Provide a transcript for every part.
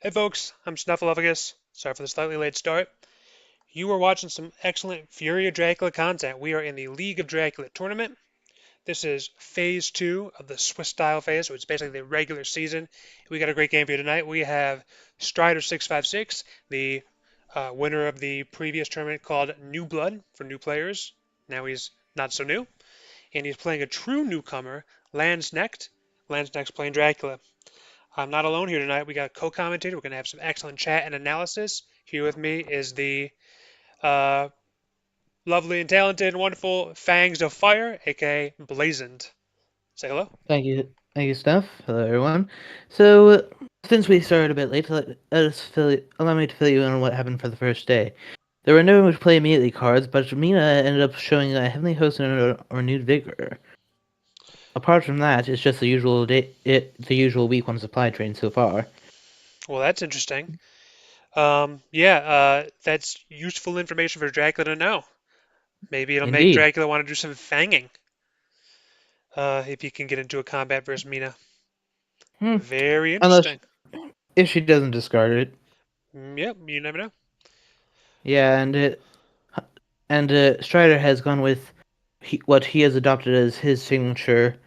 Hey folks, I'm Snuffleupagus. Sorry for the slightly late start. You are watching some excellent Fury of Dracula content. We are in the League of Dracula tournament. This is phase 2 of the Swiss style phase, so it's basically the regular season. We got a great game for you tonight. We have Strider656, the winner of the previous tournament called New Blood for new players. Now he's not so new. And he's playing a true newcomer, Landsknecht. Landsknecht's playing Dracula. I'm not alone here tonight. We got a co-commentator. We're going to have some excellent chat and analysis. Here with me is the uh, lovely and talented and wonderful Fangs of Fire, aka Blazind. Say hello. Thank you, Steph. Hello, everyone. So, since we started a bit late, allow me to fill you in on what happened for the first day. There were no play immediately cards, but Mina ended up showing a Heavenly Host and a renewed vigor. Apart from that, it's just the usual week one supply train so far. Well, that's interesting. That's useful information for Dracula to know. Maybe it'll make Indeed. Dracula want to do some fanging if he can get into a combat versus Mina. Hmm. Very Unless interesting. if she doesn't discard it. Yep, you never know. Yeah, and Strider has gone with what he has adopted as his signature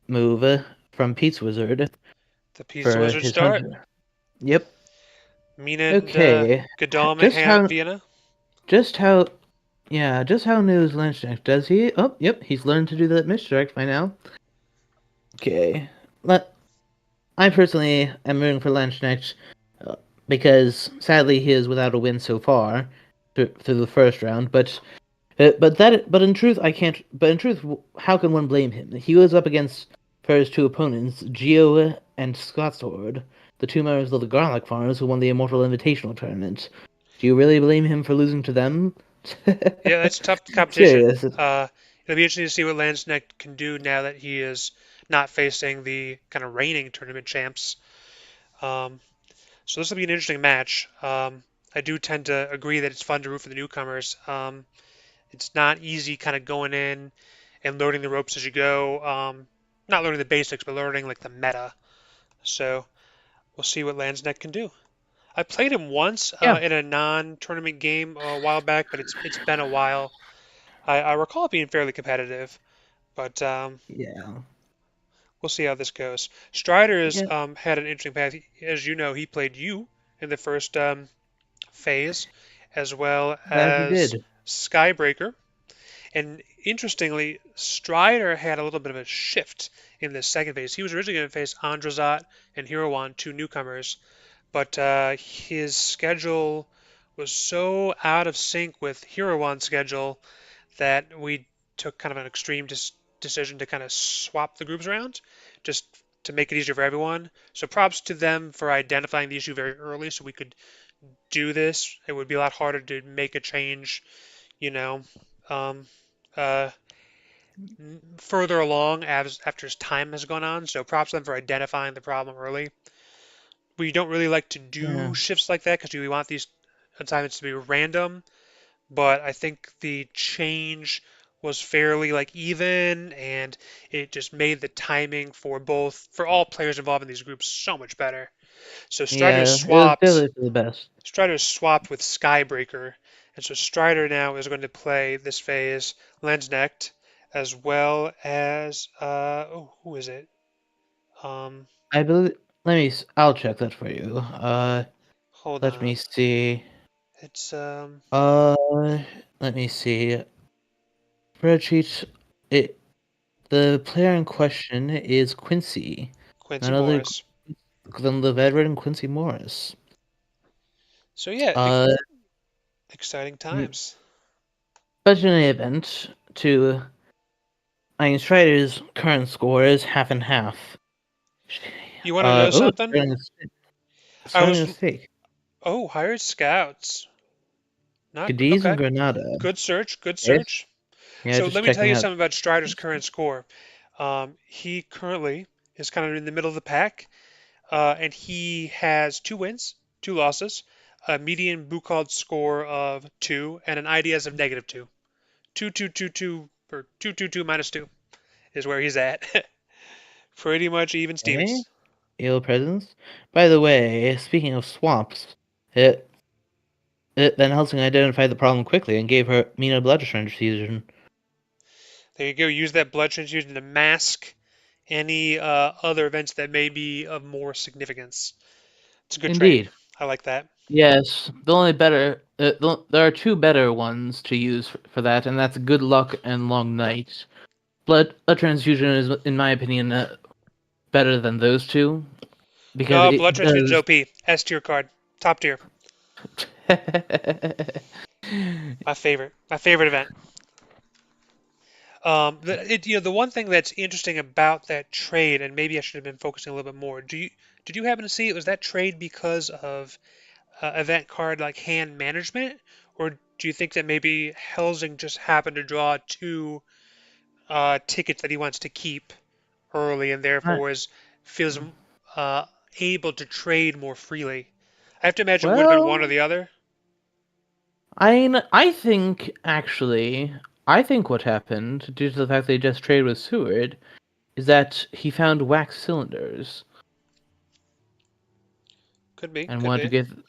move from Pete's Wizard The Pizza for Wizard his start. hunter. Yep. Mina and Okay. Godalming Just hang out in how Vienna. just how just how new is Landsknecht? Does he? Oh, yep, he's learned to do that misdirect by now. Okay. Let I personally am rooting for Landsknecht because sadly he is without a win so far through the first round, but in truth I can't but in truth how can one blame him? He was up against for his two opponents, Geo and Scotsword, the two members of the Garlic Farmers who won the Immortal Invitational tournament. Do you really blame him for losing to them? Yeah, that's tough competition. Serious. It'll be interesting to see what Landsknecht can do now that he is not facing the kind of reigning tournament champs. Um, so this will be an interesting match. I do tend to agree that it's fun to root for the newcomers. It's not easy kind of going in and learning the ropes as you go. Not learning the basics, but learning like the meta. So we'll see what Landsknecht can do. I played him once Yeah. in a non-tournament game a while back, but it's been a while. I recall it being fairly competitive, but Yeah. we'll see how this goes. Strider's Yeah. had an interesting path. As you know, he played you in the first phase, as well That he as did. Skybreaker. And interestingly, Strider had a little bit of a shift in the second phase. He was originally going to face Andrazat and Hirowan, two newcomers, but his schedule was so out of sync with Hirowan's schedule that we took kind of an extreme decision to kind of swap the groups around just to make it easier for everyone. So props to them for identifying the issue very early so we could do this. It would be a lot harder to make a change, you know, um, uh, further along as after time has gone on. So props to them for identifying the problem early. We don't really like to Yeah. do shifts like that because we want these assignments to be random, but I think the change was fairly like even and it just made the timing for all players involved in these groups so much better. So Yeah. It was definitely for the best. Strider swapped with Skybreaker, and so Strider now is going to play this phase Landsknecht as well as who is it? Um I believe. I'll check that for you. Hold Let me on. see. It's Uh, Let me see. Spreadsheet. It. The player in question is Quincy, Quincy none other Morris. than the veteran Quincy Morris. So yeah, Uh, exciting mm, times. but in any event, Strider's current score is half and half. You want to know Oh, something? I starting was a stake. hired scouts. Not Cadiz and okay. Granada. Good search. Good Yes. search. Yeah, So just let me tell checking you out. something about Strider's current score. He currently is kind of in the middle of the pack, and he has two wins, two losses, a median Bukald score of 2, and an IDS of negative 2. 2, 2, 2, 2, or 2, 2, 2 minus 2 is where he's at. Pretty much even Okay. Stevens. ill presence. By the way, speaking of swamps, Van Helsing identified the problem quickly and gave her Mina blood transfusion. There you go. Use that blood transfusion to mask any other events that may be of more significance. It's a good trade. Indeed. I like that. Yes, there are two better ones to use for that, and that's Good Luck and Long Night. Blood transfusion is, in my opinion, better than those two because No, blood it transfusion's does. OP. S tier card. Top tier. My favorite. My favorite event. The one thing that's interesting about that trade, and maybe I should have been focusing a little bit more. Did you happen to see it? Was that trade because of event card like hand management, or do you think that maybe Helsing just happened to draw two tickets that he wants to keep early, and Uh, therefore feels uh, able to trade more freely? I have to imagine it would have been one or well, the other. I think what happened, due to the fact that he just traded with Seward, is that he found wax cylinders Could be, and could wanted to be. give,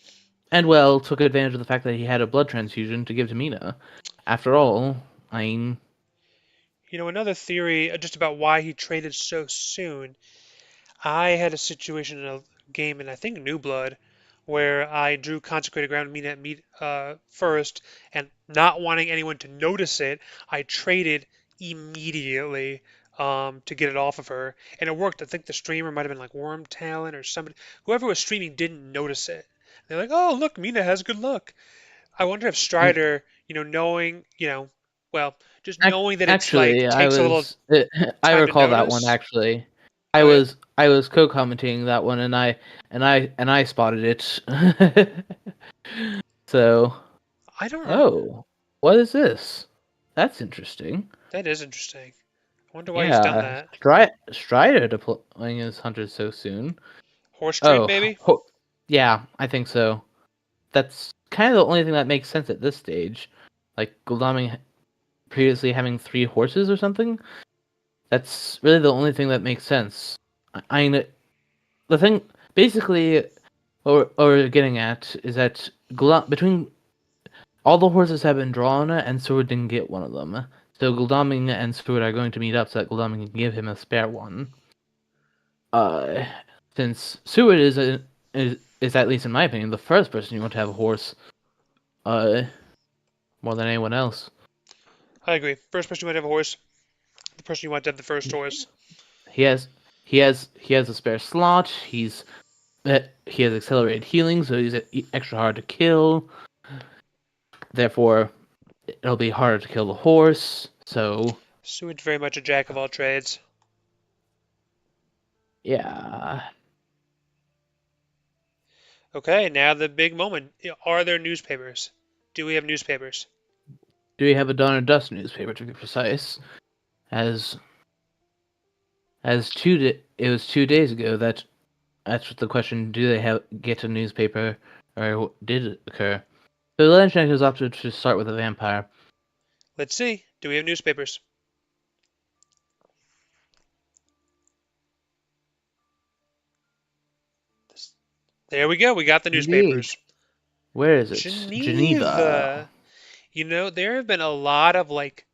and well, took advantage of the fact that he had a blood transfusion to give to Mina. After all, I mean, Another theory just about why he traded so soon. I had a situation in a game in I think New Blood where I drew Consecrated Ground meat at meat first, and not wanting anyone to notice it, I traded immediately to get it off of her, and it worked. I think the streamer might have been like Worm Talon or somebody. Whoever was streaming didn't notice it. They're like, "Oh, look, Mina has good luck." I wonder if Strider, knowing, well, just knowing that it's like Actually, takes a little I time to recall that one notice. actually. Oh yeah, I was co-commenting that one, and I spotted it. So, I don't remember. oh, what is this? That's interesting. That is interesting. I wonder why he's done Yeah, that. Strider deploying his hunters so soon. Horse trade, Oh, maybe? yeah, I think so. That's kind of the only thing that makes sense at this stage. Like Gul'daming previously having 3 horses or something. That's really the only thing that makes sense. The thing, basically, what we're getting at is that between all the horses have been drawn, and Sword didn't get one of them. So Gul'daming and Sword are going to meet up so that Gul'daming can give him a spare one. Uh, since Sword is at least in my opinion the first person you want to have a horse, uh, more than anyone else. I agree. First person you might have a horse. The person you want to have the first horse. He has he has a spare slot. He has accelerated healing, so he's extra hard to kill. Therefore, it'll be harder to kill the horse. So Seward's very much a jack of all trades. yeah. Okay, now the big moment. Are there newspapers? Do we have newspapers? Do we have a Dawn or Dust newspaper to be precise? As it was 2 days ago that's what the question. Do they get a newspaper, or did it occur? So the Landsknecht has opted to start with a vampire. Let's see. Do we have newspapers? There we go. We got the Indeed. newspapers. Where is it? Geneva. Geneva. There have been a lot of like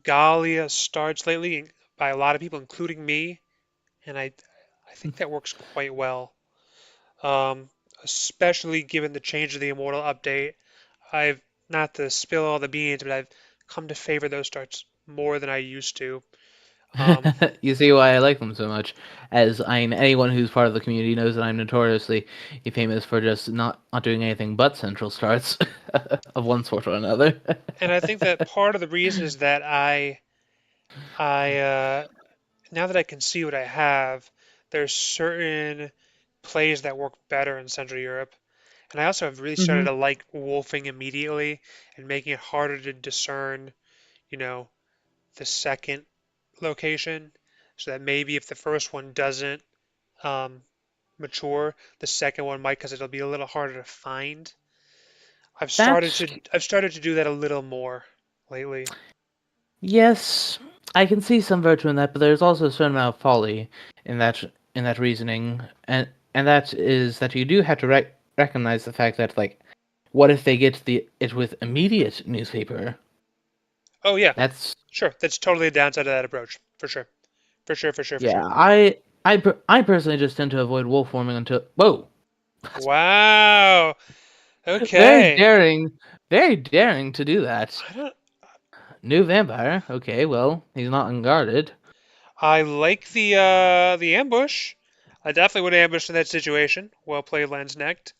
Gallia starts lately by a lot of people, including me, and I think that works quite well. Um, Especially given the change of the Immortal update. I've not to spill all the beans, but I've come to favor those starts more than I used to. Um, You see why I like them so much. As anyone who's part of the community knows that I'm notoriously famous for just not doing anything but central starts of one sort or another. and I think that part of the reason is that I now that I can see what I have, there's certain plays that work better in Central Europe. And I also have really started Hmm. to like wolfing immediately and making it harder to discern, you know, the second location. So that maybe if the first one doesn't um, mature, the second one might, because it'll be a little harder to find. That's I've started to do that a little more lately. Yes, I can see some virtue in that, but there's also a certain amount of folly in that. in that reasoning, and that is that you do have to recognize the fact that, like, what if they get it with immediate newspaper? Oh yeah, That's sure. That's totally a downside of that approach, for sure. For sure, for sure, for yeah. sure. I personally just tend to avoid wolf forming until whoa. Wow. Very Okay. daring, very daring to do that. I don't. New vampire. Okay, well, he's not unguarded. I like the ambush. I definitely would ambush in that situation. Well played, Landsknecht.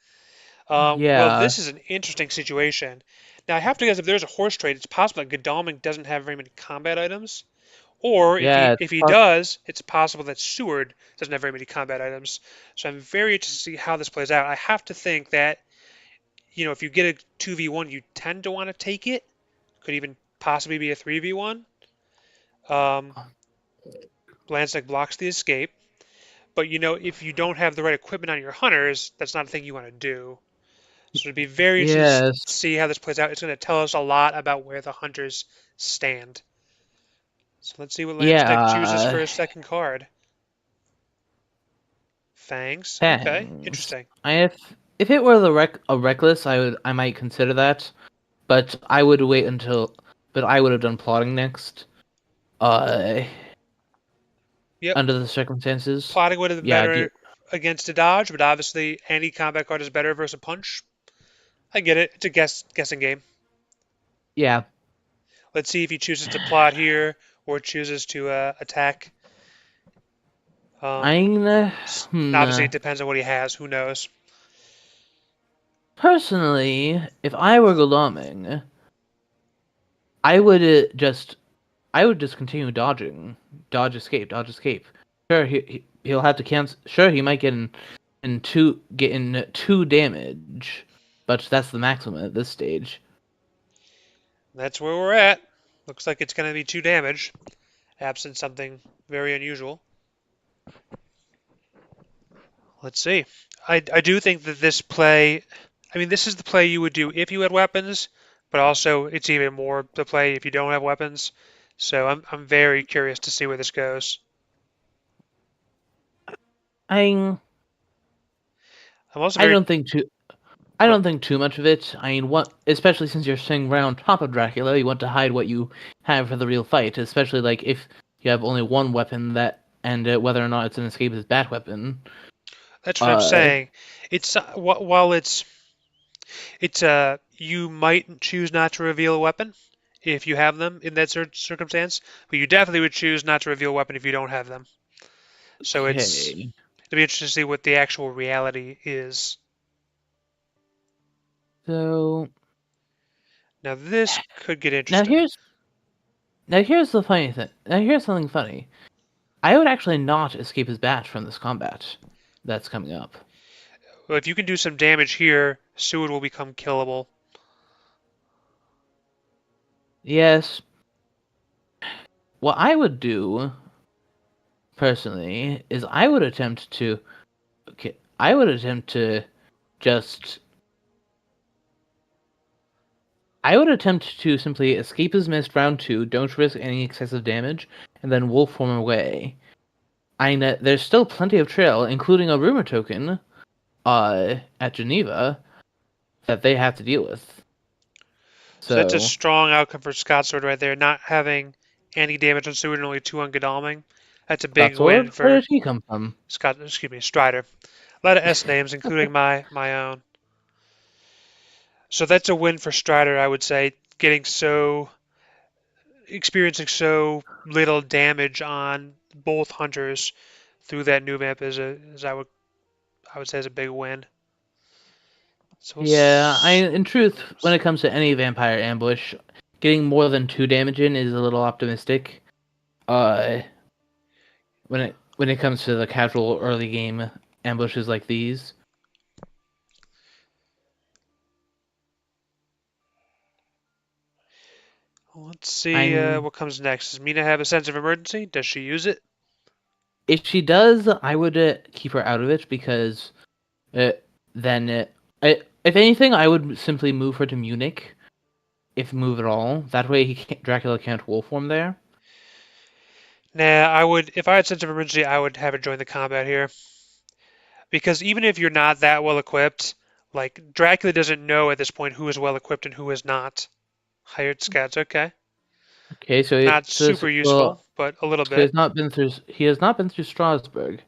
Well, Yeah, this is an interesting situation. Now I have to guess if there's a horse trade, it's possible that Godalming doesn't have very many combat items. Or yeah. if he does, it's possible that Seward doesn't have very many combat items. So I'm very interested to see how this plays out. I have to think that, if you get a 2v1, you tend to want to take it. Could even possibly be a 3v1. Um, Landsknecht blocks the escape. But if you don't have the right equipment on your hunters, that's not a thing you want to do. So it'd be very interesting to Yes. see how this plays out. It's going to tell us a lot about where the hunters stand. So let's see what Landsknecht chooses for Yeah. his second card. Fangs. Okay, Fangs. interesting. If it were a reckless, I might consider that, but I would wait until. But I would have done plotting next. Uh, Yep, Under the circumstances. plotting would have been Yeah. better against a dodge, but obviously any combat card is better versus a punch. I get it. It's a guessing game. Yeah. Let's see if he chooses to plot here or chooses to attack. Um, I'm. Obviously, it depends on what he has. Who knows? Personally, if I were Gulaming, I would just continue dodging, dodge escape, dodge escape. Sure, he'll have to cancel. Sure, he might get in two damage, but that's the maximum at this stage. That's where we're at. Looks like it's going to be 2 damage, absent something very unusual. Let's see. I do think that this play, I mean, this is the play you would do if you had weapons, but also it's even more the play if you don't have weapons. So I'm very curious to see where this goes. I I'm also I very don't think too. I don't think too much of it. I mean, what, especially since you're sitting right on top of Dracula, you want to hide what you have for the real fight. Especially like if you have only one weapon and whether or not it's an escapist bat weapon. that's what I'm Uh, saying. It's while it's you might choose not to reveal a weapon if you have them in that circumstance, but you definitely would choose not to reveal a weapon if you don't have them. So okay. it'll be interesting to see what the actual reality is. So Now this could get now interesting. here's now here's the funny thing. Now here's something funny. I would actually not escape his bat from this combat that's coming up. Well, if you can do some damage here, Seward will become killable. Yes. What I would do personally is I would attempt to just I would attempt to simply escape his mist round 2, don't risk any excessive damage, and then wolf form away. There's still plenty of trail, including a rumor token at Geneva that they have to deal with. So that's a So strong outcome for Scott Sword right there, not having any damage on Seward and only 2 on Godalming. That's a big Scott win Sword, where for did he come from? Strider. A lot of S names, including my own. So that's a win for Strider, I would say. Experiencing so little damage on both hunters through that new map is I would say is a big win. So Yeah, in truth, when it comes to any vampire ambush, getting more than 2 damage in is a little optimistic. Uh, when it comes to the casual early game ambushes like these. let's see I'm what comes next. Does Mina have a sense of emergency? Does she use it? If she does, I would keep her out of it because uh, then if anything, I would simply move her to Munich, if move at all. That way, Dracula can't wolf form there. Nah, I would, if I had sense of emergency, I would have it join the combat here. Because even if you're not that well equipped, like Dracula doesn't know at this point who is well equipped and who is not. Hired scouts, okay. Okay, Not super useful, but a little so bit. he has not been through Strasbourg,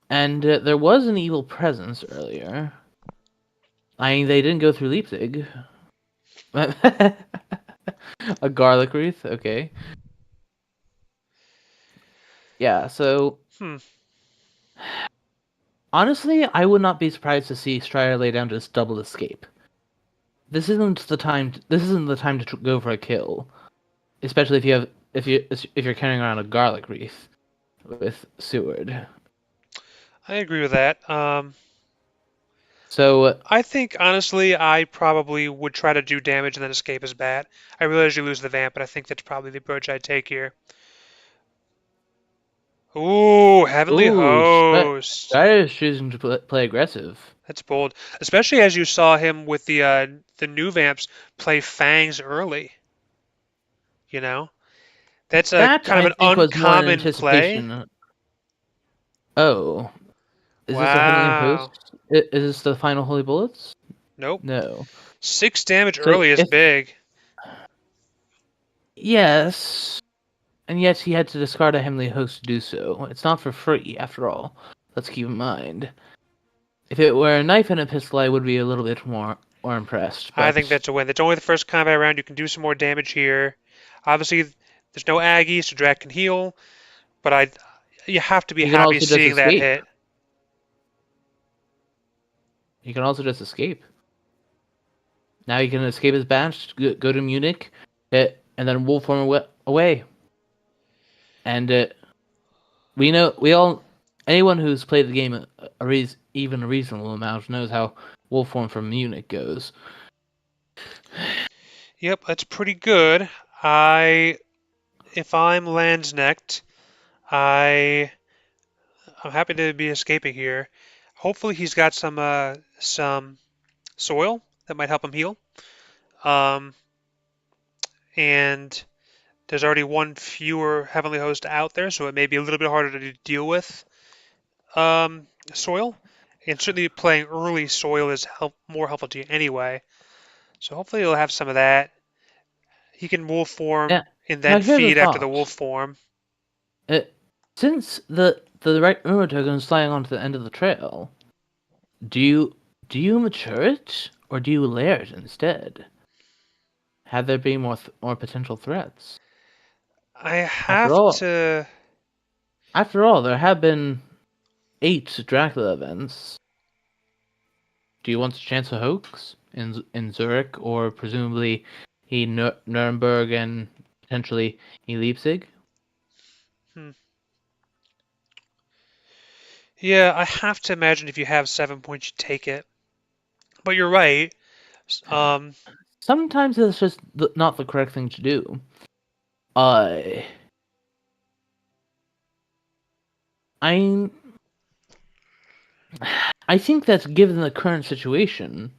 and there was an evil presence earlier. I mean, they didn't go through Leipzig. A garlic wreath, okay. Yeah, so Hmm. honestly, I would not be surprised to see Strider lay down just double escape. This isn't the time. This isn't the time to go for a kill, especially if you're carrying around a garlic wreath with Seward. I agree with that. So, I think honestly, I probably would try to do damage and then escape as bat. I realize you lose the vamp, but I think that's probably the approach I'd take here. Ooh, Heavenly Host. Strider is choosing to play aggressive. That's bold, especially as you saw him with the new vamps play Fangs early. You know, that's a That kind of I an think was more in uncommon play. anticipation. Oh, is this a heavenly Wow. host? Is this the final holy bullets? Nope. No. 6 damage So early is if big. yes, and yet he had to discard a heavenly host to do so. It's not for free, after all. Let's keep in mind. If it were a knife and a pistol, I would be a little bit more impressed. I think But that's a win. That's only the first combat round. You can do some more damage here. Obviously, there's no Aggie, so Drac can heal. But you have to be he can happy also just seeing that escape. hit. He can also just escape. Now he can escape his badge, go to Munich, and then wolf form away. And we all, anyone who's played the game even a reasonable amount knows how wolf form from Munich goes. Yep, that's pretty good. If I'm Landsknecht, I, I'm happy to be escaping here. Hopefully, he's got some soil that might help him heal. Um, and there's already one fewer heavenly host out there, so it may be a little bit harder to deal with. Soil, and certainly playing early soil is more helpful to you anyway. So hopefully he'll have some of that. He can wolf form Yeah. and Now then here's a feed after the thought. wolf form. Uh, since the right rumor token is flying onto the end of the trail, do you mature it or do you layer it instead? Have there been more potential threats? I After have all, to. there have been 8 Dracula events. Do you want to chance a hoax in Zurich or presumably Nuremberg and potentially Leipzig? Hmm. Yeah, I have to imagine if you have 7 points, you take it. But you're right. Um, Sometimes it's just not the correct thing to do. Uh, I I think that given the current situation,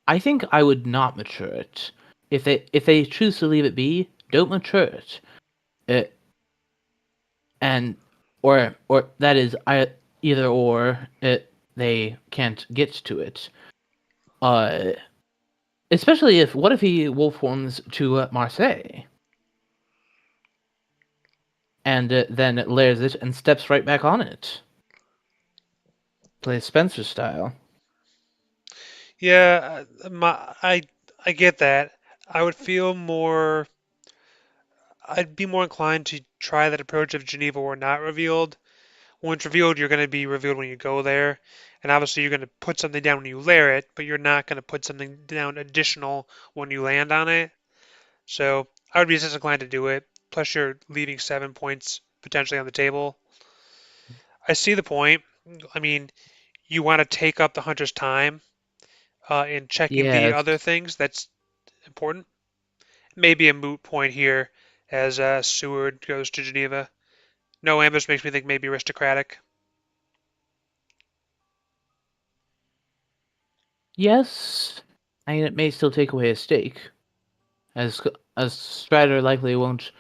I think I would not mature it. If they choose to leave it be, don't mature it. It and or that is either or they can't get to it. Uh, especially if what if he wolf forms to Marseille and then layers it and steps right back on it, plays Spencer style. yeah, I get that. I would feel more. I'd be more inclined to try that approach if Geneva were not revealed. When it's revealed, you're going to be revealed when you go there. And obviously, you're going to put something down when you layer it, but you're not going to put something down additional when you land on it. So I would be just inclined to do it. Plus, you're leaving 7 points potentially on the table. I see the point. I mean, you want to take up the hunter's time in checking the Yes, other things. That's important. Maybe a moot point here as Seward goes to Geneva. No ambush makes me think maybe aristocratic. yes. I mean, it may still take away a stake, as a Strider likely won't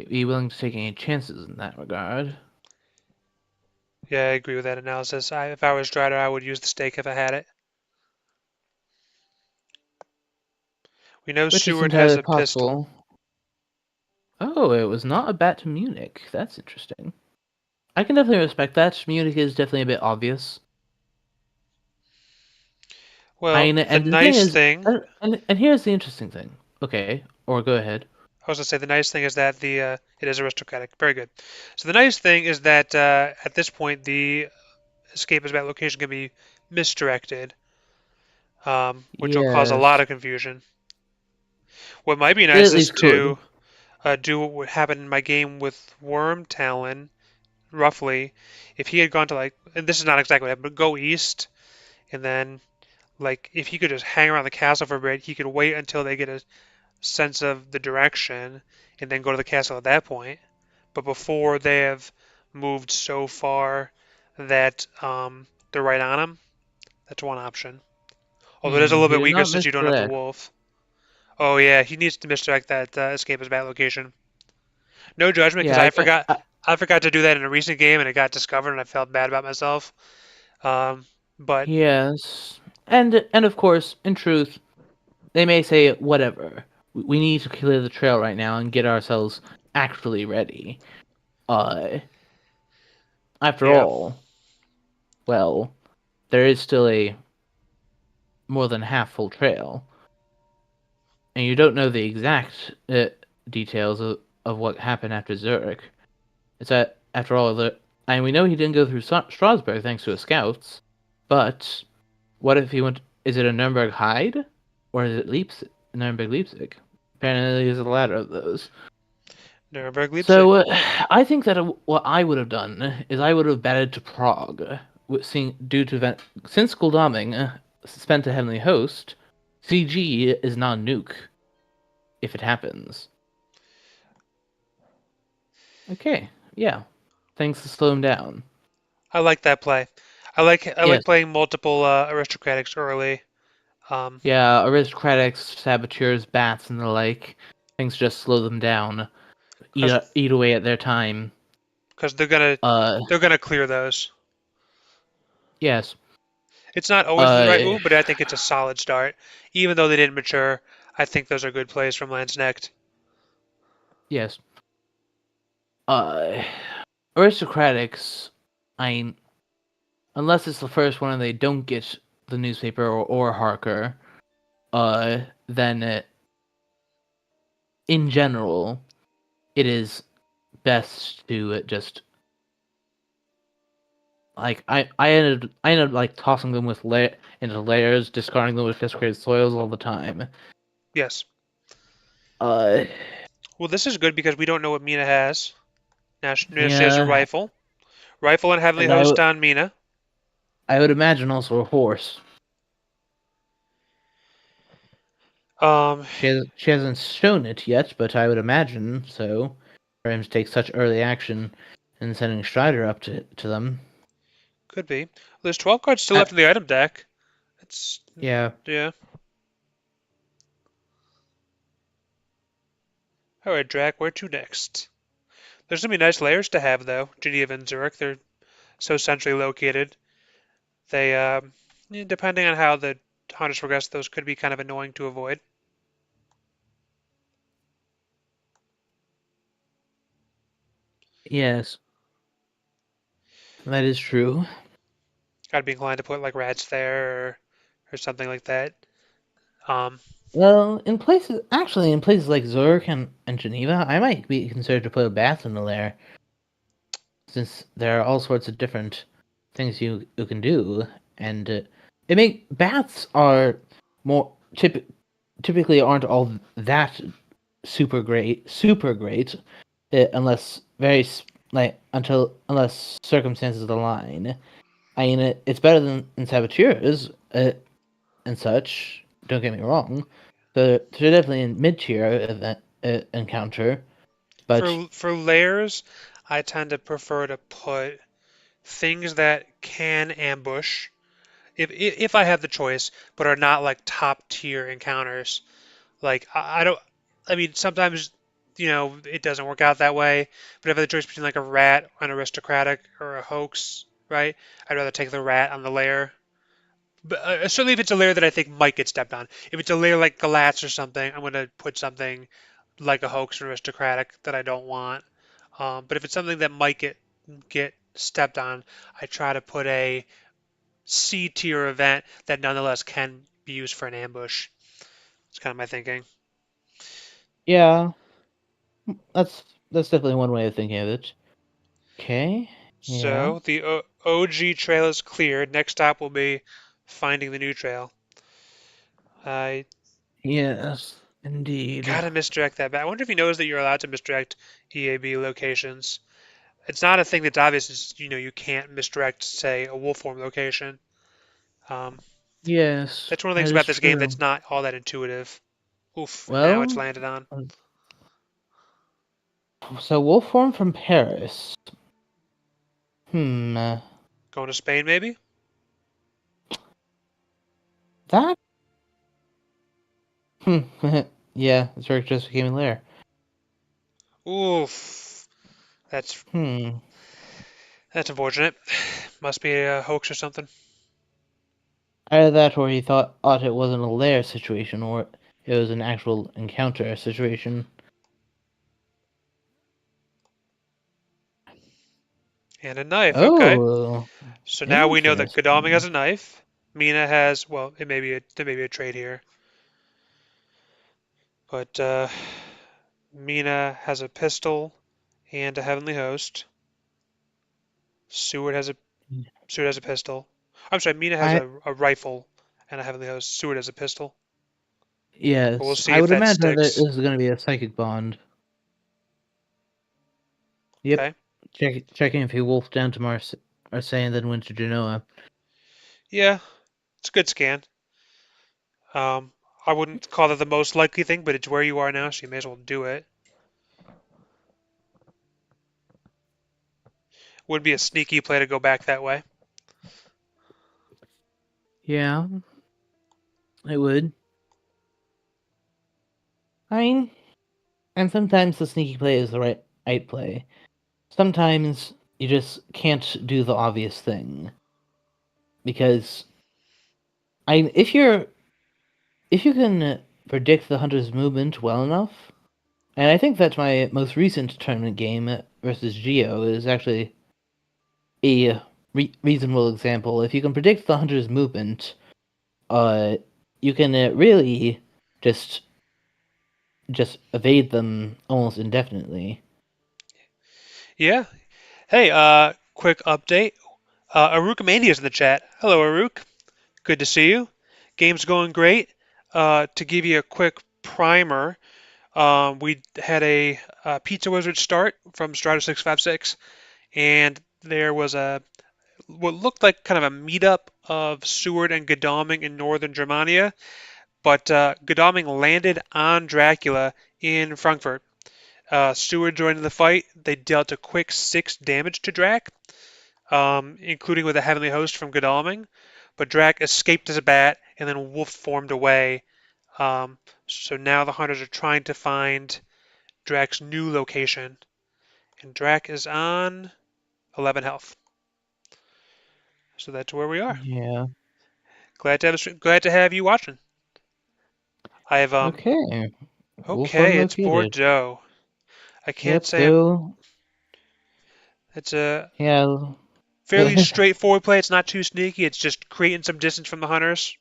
be willing to take any chances in that regard. Yeah, I agree with that analysis. If I was Strider, I would use the stake if I had it. We know Which is Seward has entirely a pistol. possible. Oh, it was not a bat to Munich. That's interesting. I can definitely respect that. Munich is definitely a bit obvious. Well, the And the thing nice is, thing, and here's the interesting thing. Okay, or go ahead. I was gonna say the nice thing is that the it is aristocratic. Very good. So the nice thing is that at this point the escape is about location can be misdirected, which will cause a lot Yes, of confusion. What might be it nice at is least could. to do what would happen in my game with Worm Talon, roughly. If he had gone to like, and this is not exactly what happened, but go east, and then like if he could just hang around the castle for a bit, he could wait until they get a sense of the direction, and then go to the castle at that point. But before they have moved so far that they're right on him, that's one option. Although it is a little He bit did weaker not since you don't have the misdirect. wolf. Oh yeah, he needs to misdirect that escape his bad location. No judgment, because Yeah, I forgot to do that in a recent game and it got discovered and I felt bad about myself. Um, but yes, and of course, in truth, they may say whatever. We need to clear the trail right now and get ourselves actually ready. Uh, After yeah, all, well, there is still a more than half full trail, and you don't know the exact details of what happened after Zurich. It's that, after all, and we know he didn't go through Strasbourg thanks to his scouts, but what if he went? Is it a Nuremberg Hyde, or is it Nuremberg Leipzig? Apparently, it's the latter of those. Nuremberg Leipzig. So I think that what I would have done is I would have batted to Prague, seeing due to since Goldaming spent a heavenly host, CG is not a nuke if it happens. Okay, yeah, things to slow him down. I like that play. I like Yes, playing multiple aristocratics early. Um, yeah, aristocrats, saboteurs, bats, and the like. Things just slow them down, because eat away at their time. because Uh, they're gonna clear those. yes. It's not always the right Uh, move, but I think it's a solid start. Even though they didn't mature, I think those are good plays from Landsknecht. yes. Uh, Aristocratics. I Unless it's the first one and they don't get the newspaper or Harker, then in general, it is best to just like I ended up like tossing them with into layers, discarding them with desecrated soils all the time. Yes. Uh, Well, this is good because we don't know what Mina has. Now she has a yeah, rifle. Rifle and Heavenly and Host on Mina. I would imagine also a horse. Um, She hasn't shown it yet, but I would imagine so. For him to take such early action and sending Strider up to them. could be. There's 12 cards still Uh, left in the item deck. It's yeah. yeah. All right, Drac. Where to next? There's gonna be nice layers to have though. Geneva and Zurich. They're so centrally located. They depending on how the hunters progress, those could be kind of annoying to avoid. Yes, that is true. I'd be inclined to put like rats there or something like that. Um, Well, in places like Zurich and Geneva, I might be considered to put a bath in the lair, since there are all sorts of different things you can do, and it make baths are more typically aren't all that super great, unless unless circumstances align. I mean, it's better than in saboteurs and such. Don't get me wrong. They're definitely in mid tier event encounter, but for layers, I tend to prefer to put things that can ambush if I have the choice, but are not like top tier encounters. Like I don't. I mean, sometimes, it doesn't work out that way. But if I have the choice between like a rat, an aristocratic, or a hoax, right? I'd rather take the rat on the lair. But certainly if it's a lair that I think might get stepped on. If it's a lair like Galatz or something, I'm going to put something like a hoax or aristocratic that I don't want. But if it's something that might get stepped on, I try to put a C tier event that nonetheless can be used for an ambush. It's kind of my thinking. Yeah, that's definitely one way of thinking of it. Okay. Yeah. So the OG trail is cleared. Next stop will be finding the new trail. I Yes, indeed. gotta misdirect that, but I wonder if he knows that you're allowed to misdirect EAB locations. It's not a thing that's obvious. It's, you can't misdirect, say, a wolf form location. Um, Yes, that's one of the things that about is this game true. that's not all that intuitive. Oof, and now it's Well, landed on. so wolf form from Paris. Hmm. Going to Spain, maybe? That. Hmm. Yeah, it's where it just became a lair. Oof, that's Hmm. that's unfortunate. Must be a hoax or something. Either that, or he thought it wasn't a lair situation, or it was an actual encounter situation. And a knife, okay. Oh, So now we know that Godalming has interesting. a knife. Mina has, well, there may be a trade here, but Mina has a pistol and a heavenly host. Seward has a Seward has a pistol. I'm sorry, Mina has I a rifle and a heavenly host. Seward has a pistol. But we'll yes, see I if would that imagine that sticks. this is going to be a psychic bond. Yep. Okay. Checking if he wolfed down to Marseille and then went to Genoa. Yeah, it's a good scan. Um, I wouldn't call that the most likely thing, but it's where you are now, so you may as well do it. Would be a sneaky play to go back that way. Yeah, it would. I mean, and sometimes the sneaky play is the right play. Sometimes you just can't do the obvious thing because if you can predict the hunter's movement well enough, and I think that my most recent tournament game versus Geo is actually a reasonable example. If you can predict the hunter's movement, uh, you can really just evade them almost indefinitely. Yeah. Hey, quick update. Aruk Mania is in the chat. Hello, Aruk. Good to see you. Game's going great. To give you a quick primer, we had a Pizza Wizard start from Strider656, and there was what looked like kind of a meetup of Seward and Godalming in northern Germania, but Godalming landed on Dracula in Frankfurt. Seward joined in the fight. They dealt a quick 6 damage to Drac, including with a heavenly host from Godalming, but Drac escaped as a bat and then wolf formed away. So now the hunters are trying to find Drac's new location, and Drac is on 11 health. So that's where we are. Yeah. Glad to have you watching. I have Okay. Wolfram okay, it's located. Bordeaux. I can't Yep. say I'm. So It's a yeah. fairly straightforward play. It's not too sneaky. It's just creating some distance from the hunters.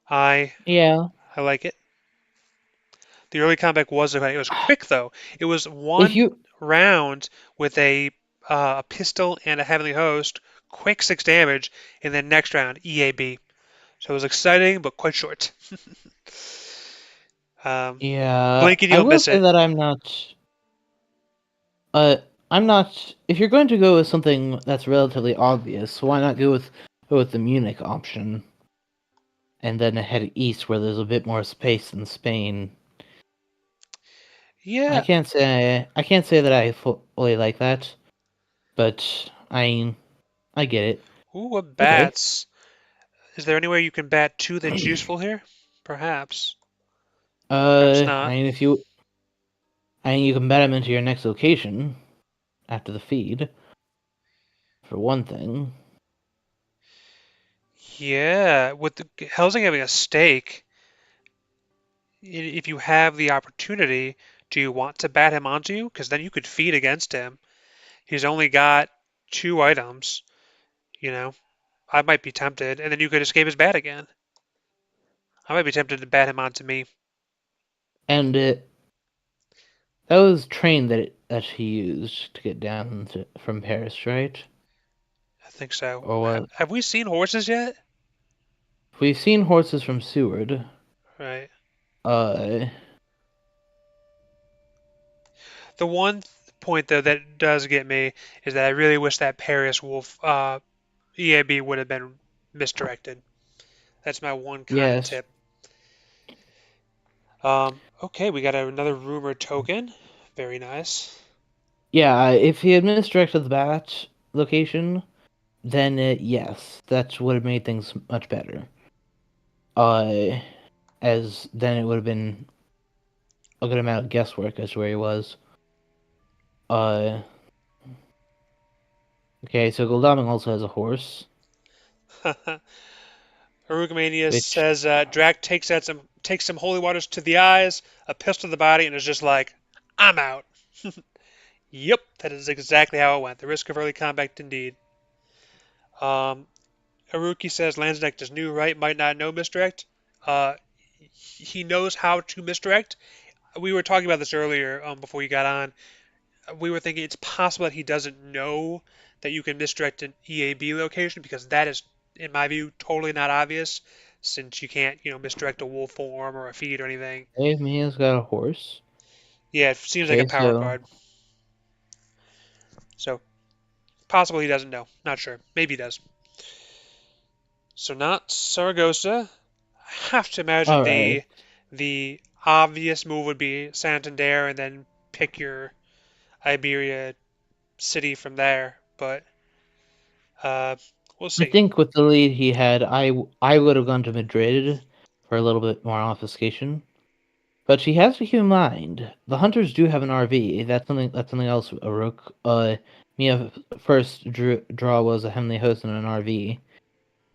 I Yeah. I like it. The early comeback was okay. It was quick though. It was If one you round with a pistol and a heavenly host, quick 6 damage, and then next round EAB. So it was exciting but quite short. um, yeah, blink and I you'll will miss say it. that uh I'm not if you're going to go with something that's relatively obvious, why not go with the Munich option and then head east where there's a bit more space in Spain. Yeah. I can't say that I fully like that, but I get it. Ooh, what Okay. bats? Is there anywhere you can bat two that's useful here? Perhaps. Perhaps I not. mean, And you can bet him into your next location after the feed, for one thing. Yeah, with the Helsing having a stake, if you have the opportunity, do you want to bat him onto you? Because then you could feed against him. He's only got 2 items, you know. I might be tempted, and then you could escape his bat again. I might be tempted to bat him onto me. And that was train that he used to get down from Paris, right? I think so. Or what? Have we seen horses yet? We've seen horses from Seward. Right. Uh, The one point though that does get me is that I really wish that Paris Wolf EAB would have been misdirected. That's my one kind of yes. tip. Okay, we got another rumored token. Very nice. Yeah, if he had misdirected the bat location, then yes, that would have made things much better. Uh, as then it would have been a good amount of guesswork as to where he was. Uh, okay, so Goldaming also has a horse, Arugomania which, says Drac takes some holy waters to the eyes, a pistol to the body, and is just like, I'm out. Yep, that is exactly how it went. The risk of early combat, indeed. Um, Haruki says Landsknecht is new, right? Might not know misdirect. Uh, he knows how to misdirect. We were talking about this earlier before you got on. We were thinking it's possible that he doesn't know that you can misdirect an EAB location because that is, in my view, totally not obvious since you can't, misdirect a wolf form or a feed or anything. hey, Mia's got a horse. Yeah, it seems like a Okay, power so, card. So, possible he doesn't know. Not sure. Maybe he does. So not Saragossa. I have to imagine alright. the obvious move would be Santander and then pick your Iberia city from there. But uh, we'll I see. think with the lead he had, I would have gone to Madrid for a little bit more obfuscation. But she has to keep in mind the hunters do have an RV. That's something else. A rook. Mia first draw was a heavenly host in an RV.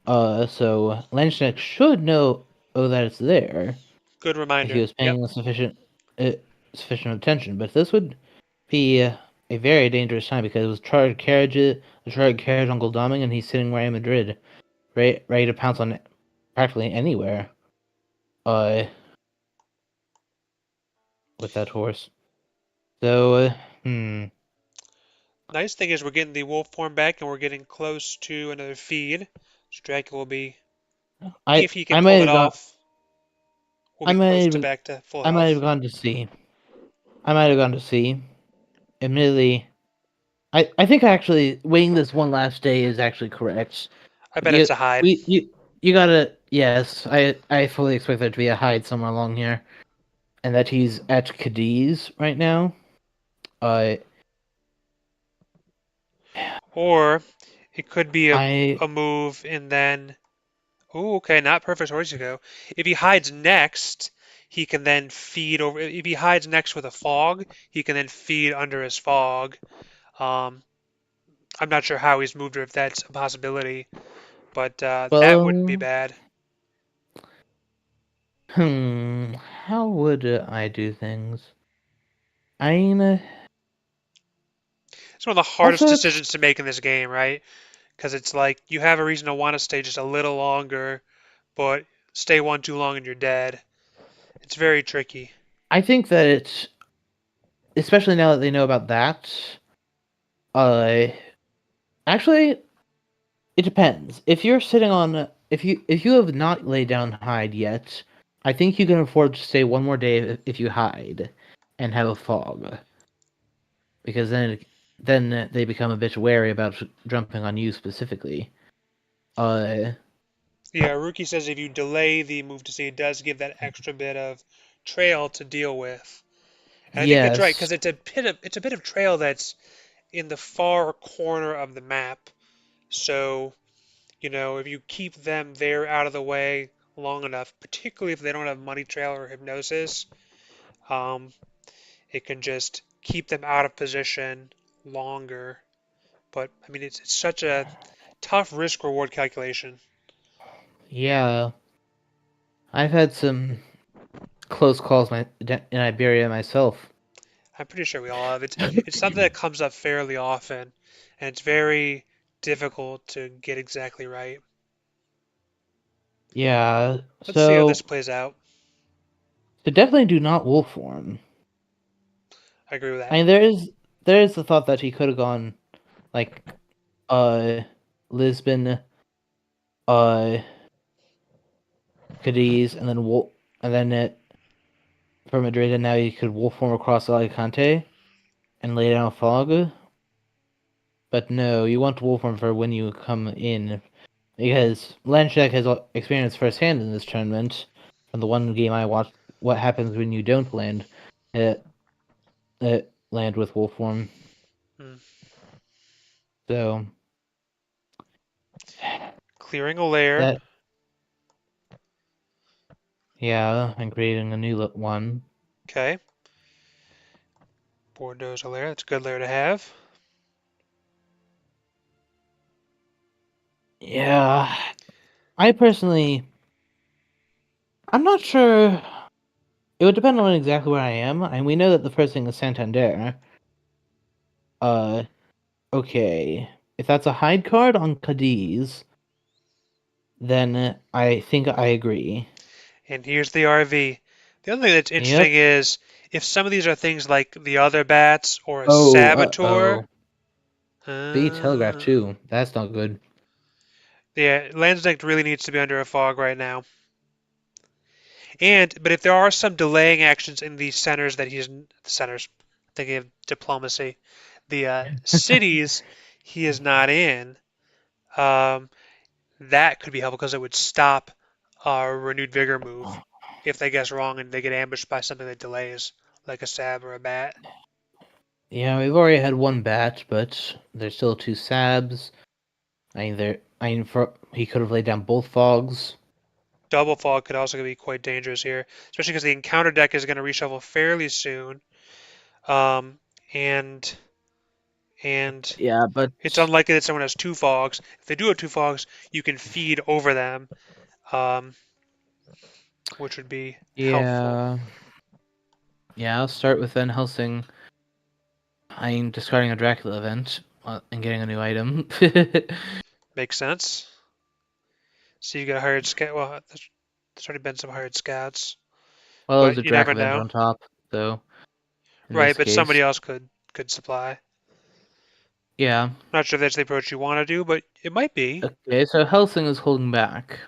So Landsknecht should know that it's there Good if he reminder. was Yep. paying uh, sufficient attention. But this would be a very dangerous time because it was a chartered carriage on Goldaming, and he's sitting right in Madrid, ready to pounce on practically anywhere. Uh, with that horse. So, Nice thing is we're getting the wolf form back and we're getting close to another feed. So Dracula will be, if he can I might pull it have gone. off, will I be might close to have. back to full I might have health. gone to see. I might have gone to see. Admittedly, I think actually waiting this one last day is actually correct. I bet You it's a hide. we you gotta yes. I fully expect there to be a hide somewhere along here, and that he's at Cadiz right now. Uh, Or it could be I a move and then. Oh, okay, not perfect Horsego. If he hides next, he can then feed over. If he hides next with a fog, he can then feed under his fog. Um, I'm not sure how he's moved or if that's a possibility, but that wouldn't be well. bad. How would I do things? I mean, It's one of the hardest also decisions to make in this game, right? Because it's like you have a reason to want to stay just a little longer, but stay one too long and you're dead. It's very tricky. I think that it's especially now that they know about that. Uh, actually, it depends. If you're sitting on, if you have not laid down hide yet, I think you can afford to stay one more day if you hide, and have a fog, because then they become a bit wary about jumping on you specifically. Uh, Yeah, Rookie says if you delay the move to sea, it does give that extra bit of trail to deal with. And I think that's right, yes. because it's a bit of trail that's in the far corner of the map. So, if you keep them there out of the way long enough, particularly if they don't have money trail or hypnosis, um, it can just keep them out of position longer. But I mean, it's such a tough risk reward calculation. Yeah, I've had some close calls in Iberia myself. I'm pretty sure we all have. It's something that comes up fairly often, and it's very difficult to get exactly right. Yeah, Let's see how this so plays out. definitely do not wolf form. I agree with I that. mean, there is the thought that he could have gone like uh Lisbon, uh Cadiz, and then wolf, and then it for Madrid, and now you could wolf form across Alicante and lay down a fog. But no, you want wolf form for when you come in, because Landsknecht has experience firsthand in this tournament. From the one game I watched, what happens when you don't at, land with wolf form. Hmm. So Clearing a layer. that, yeah, and creating a new one. Okay. Bordeaux's a layer. That's a good layer to have. Yeah, I personally, I'm not sure. It would depend on exactly where I am, and we know that the first thing is Santander. Uh, okay, if that's a hide card on Cadiz, then I think I agree. And here's the RV. The other thing that's interesting Yep. is if some of these are things like the other bats or a Oh, saboteur. oh. Be Telegraph Uh, too. That's not good. yeah, Landsknecht really needs to be under a fog right now. But if there are some delaying actions in the centers that he's the centers, thinking of diplomacy, the cities he is not in, um, that could be helpful because it would stop a renewed vigor move if they guess wrong and they get ambushed by something that delays, like a sab or a bat. Yeah, we've already had one bat, but there's still two Sabs. He could have laid down both fogs. Double fog could also be quite dangerous here, especially because the encounter deck is going to reshuffle fairly soon, um, and and Yeah, but it's unlikely that someone has two fogs. If they do have two fogs, you can feed over them, um, which would be helpful. yeah, I'll start with Van Helsing. I'm discarding a Dracula event and getting a new item. Makes sense. So you got a hired scout. Well, there's already been some hired scouts, Well, there's but a you never Dracula event know, on top, so in right? this But somebody case, else could supply. yeah. Not sure if that's the approach you want to do, but it might be. Okay, so Helsing is holding back.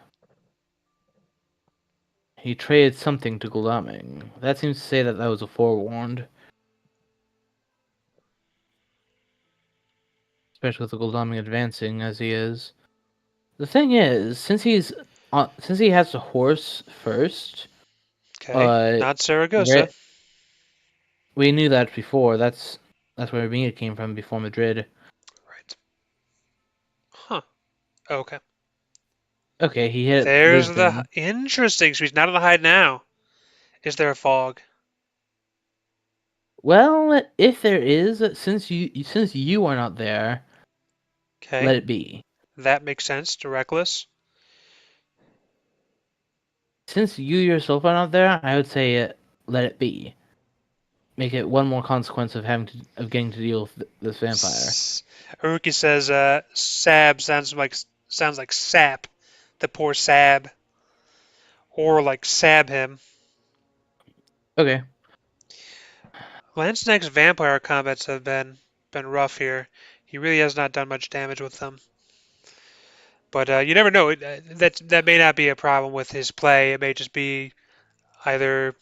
He traded something to Gulaming. That seems to say that was a forewarned, especially with the Gulaming advancing as he is. The thing is, since he has the horse first, Okay, uh, not Saragossa. re- we knew that before. That's where Mina came from before Madrid. Right. Huh. Okay. Okay, he hit There's the Lisbon. interesting. So he's not on the hide now. Is there a fog? Well, if there is, since you are not there, Okay, let it be. that makes sense to Reckless. Since you yourself are not there, I would say let it be. Make it one more consequence of getting to deal with this vampire. Aruki says, "Sab sounds like sap, the poor Sab, or like sab him." Okay. Landsknecht's vampire combats have been rough here. He really has not done much damage with them. But you never know. That may not be a problem with his play. It may just be either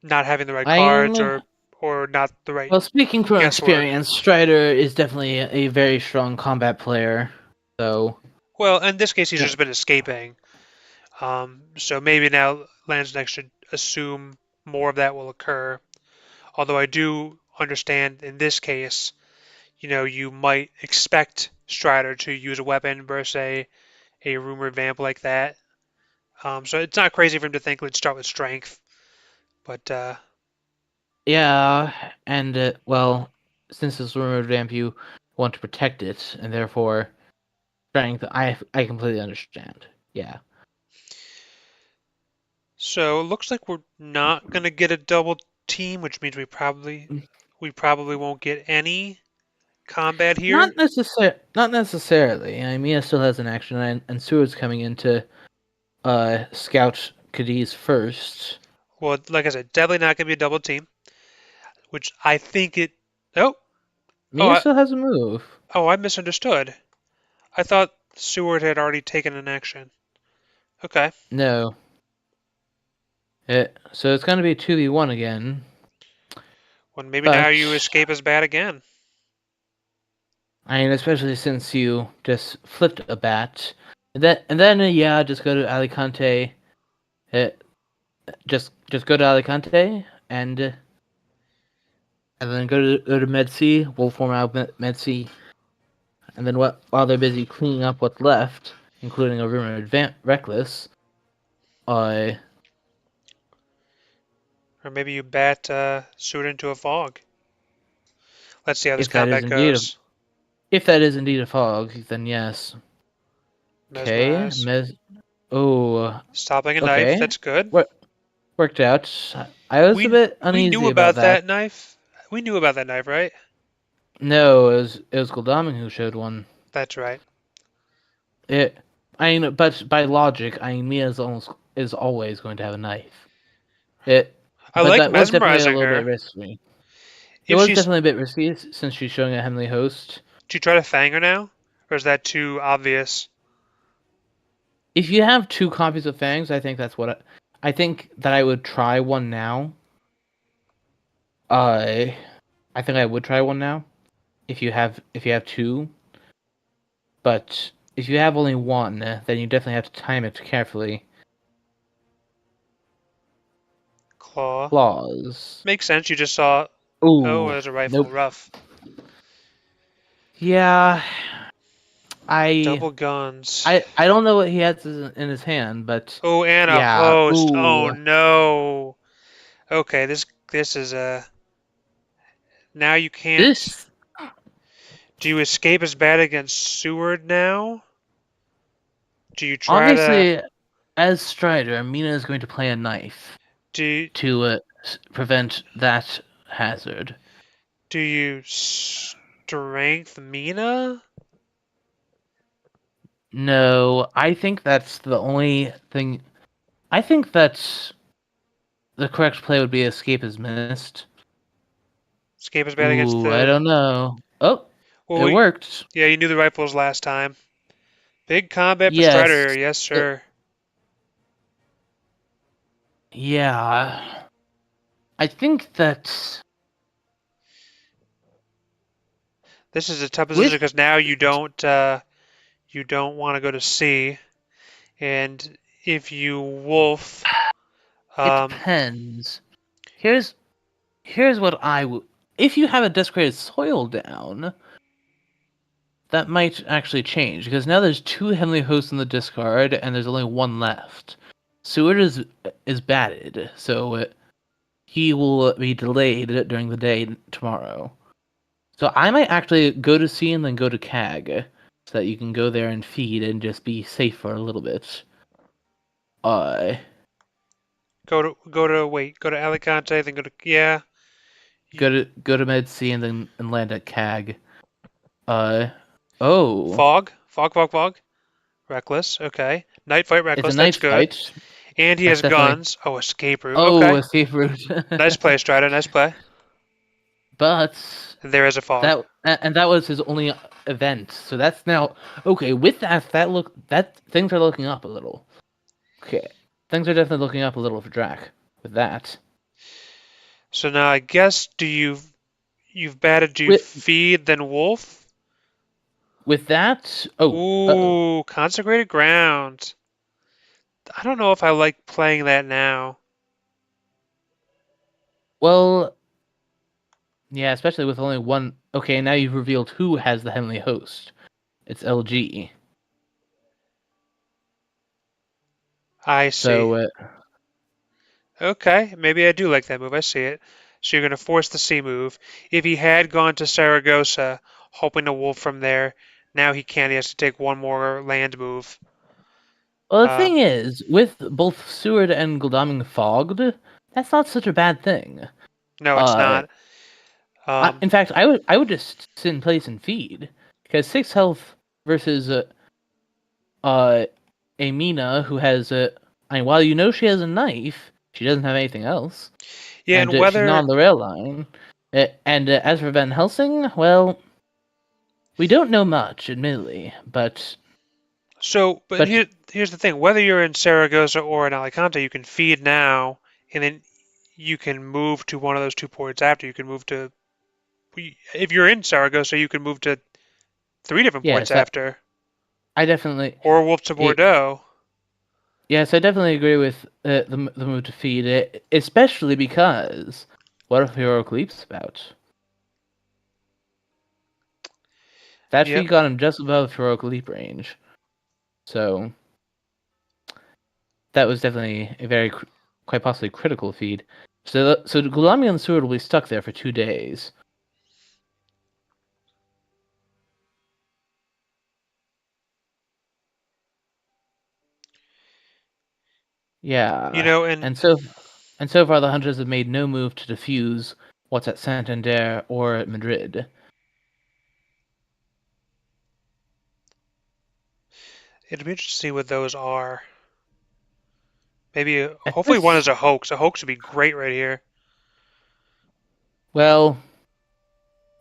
not having the right cards I'm or not the right Well, speaking from guesswork. experience, Strider is definitely a very strong combat player. So Well, in this case, he's yeah, just been escaping. So maybe now Landsknecht should assume more of that will occur. Although I do understand in this case, you might expect Strider to use a weapon versus a rumored vamp like that. So it's not crazy for him to think let's start with strength. But Yeah, and well, since it's rumored ramp, you want to protect it, and therefore strength. I completely understand. Yeah. So it looks like we're not gonna get a double team, which means we probably won't get any combat here. Not necessarily. I mean, Mia still has an action, and Seward's coming in to scout Cadiz first. Well, like I said, definitely not gonna be a double team, which I think it. Oh, oh, Mia still has a move. I misunderstood. I thought Seward had already taken an action. Okay. No. So it's gonna be 2v1 again. Well, maybe now you But escape as bad again. I mean, especially since you just flipped a bat, and then yeah, just go to Alicante. Uh, just go to Alicante and then go to Med-C. We'll form out Med-C, and then while they're busy cleaning up what's left, including a rumored Reckless, uh, Or maybe you bat Seward into a fog. Let's see how this if that is combat indeed a goes. if that is indeed a fog, then yes. Okay, Mesmerize. Oh, Stopping a knife. okay. That's good. Worked out. I was a bit We knew uneasy about about that. that knife. We knew about that knife, right? No, it was Goldaman who showed one. That's right. It, I mean, but by logic, I mean Mia is always going to have a knife. I But like that was definitely a mesmerizing little bit her. risky. It If was she's, definitely a bit risky since she's showing a heavenly host. do you try to fang her now, or is that too obvious? If you have two copies of Fangs, I think I think that I would try one now. Uh, I think I would try one now if you have two. But if you have only one, then you definitely have to time it carefully. Claw. Claws. Makes sense. You just saw. Oh, Ooh, there's a rifle. nope. Rough. Yeah, I Double guns. I don't know what he has in his hand, but Oh, and a yeah. host. Oh Ooh, no. Okay, this is a. Now you can't. this Do you escape as bad against Seward now? Do you try to? obviously as Strider, Mina is going to play a knife Do to prevent that hazard. do you strength Mina? No, I think that's the only thing. I think that's the correct play would be escape is missed. Escape as bad against Ooh, I the. don't know. Oh, Well, it worked. yeah, you knew the rifles last time. Big combat for Strider, Yes. yes It, sir. yeah. I think that This is a tough position with because now you don't want to go to C, and if you wolf, it um, depends. Here's here's what I would. If you have a desecrated soil down, that might actually change because now there's two heavenly hosts in the discard and there's only one left. Seward is batted, so he will be delayed during the day tomorrow. So I might actually go to C and then go to CAG, so that you can go there and feed and just be safe for a little bit. Uh, go to Alicante, then go to yeah. go to Med C and then land at CAG. Uh, oh, Fog. Reckless, okay. Night fight, it's a reckless, that's night good. fight. And he That's has definitely. guns. Oh, escape route, Oh, okay. escape route. Nice play, Strider, nice play. But There is a fog. that was his only event. So that's now okay. With that things are looking up a little. Okay, things are definitely looking up a little for Drac with that. So now I guess you've batted, do you With feed then wolf? with that. Oh, uh-oh. Ooh, consecrated ground. I don't know if I like playing that now. Well, yeah, especially with only one. Okay, now you've revealed who has the heavenly host. It's LG. I see. So Okay, maybe I do like that move. I see it. So you're going to force the C move. If he had gone to Saragossa, hoping to wolf from there, now he can't. He has to take one more land move. Well, the Uh, thing is, with both Seward and Godalming fogged, that's not such a bad thing. no, it's Uh, not. Um, in fact, I would just sit in place and feed, because 6 health versus uh, a Mina who has a. I mean, while you know she has a knife, she doesn't have anything else, yeah, and and she's not whether on the rail line. And as for Van Helsing, well, we don't know much, admittedly, but so, but but here's the thing: whether you're in Saragossa or in Alicante, you can feed now, and then you can move to one of those 2 ports after. You can move to if you're in Saragossa, you can move to 3 different points yes, after, I definitely. or wolf to It, Bordeaux. yes, I definitely agree with the move to feed it, especially because what if Heroic Leap's about? That Yep. feed got him just above Heroic Leap range, so that was definitely a very quite possibly critical feed. So the Gulami and Seward will be stuck there for 2 days. You Yeah, know, and and so far the hunters have made no move to defuse what's at Santander or at Madrid. it'd be interesting to see what those are. Maybe, At hopefully, one this, is a hoax. A hoax would be great right here. well,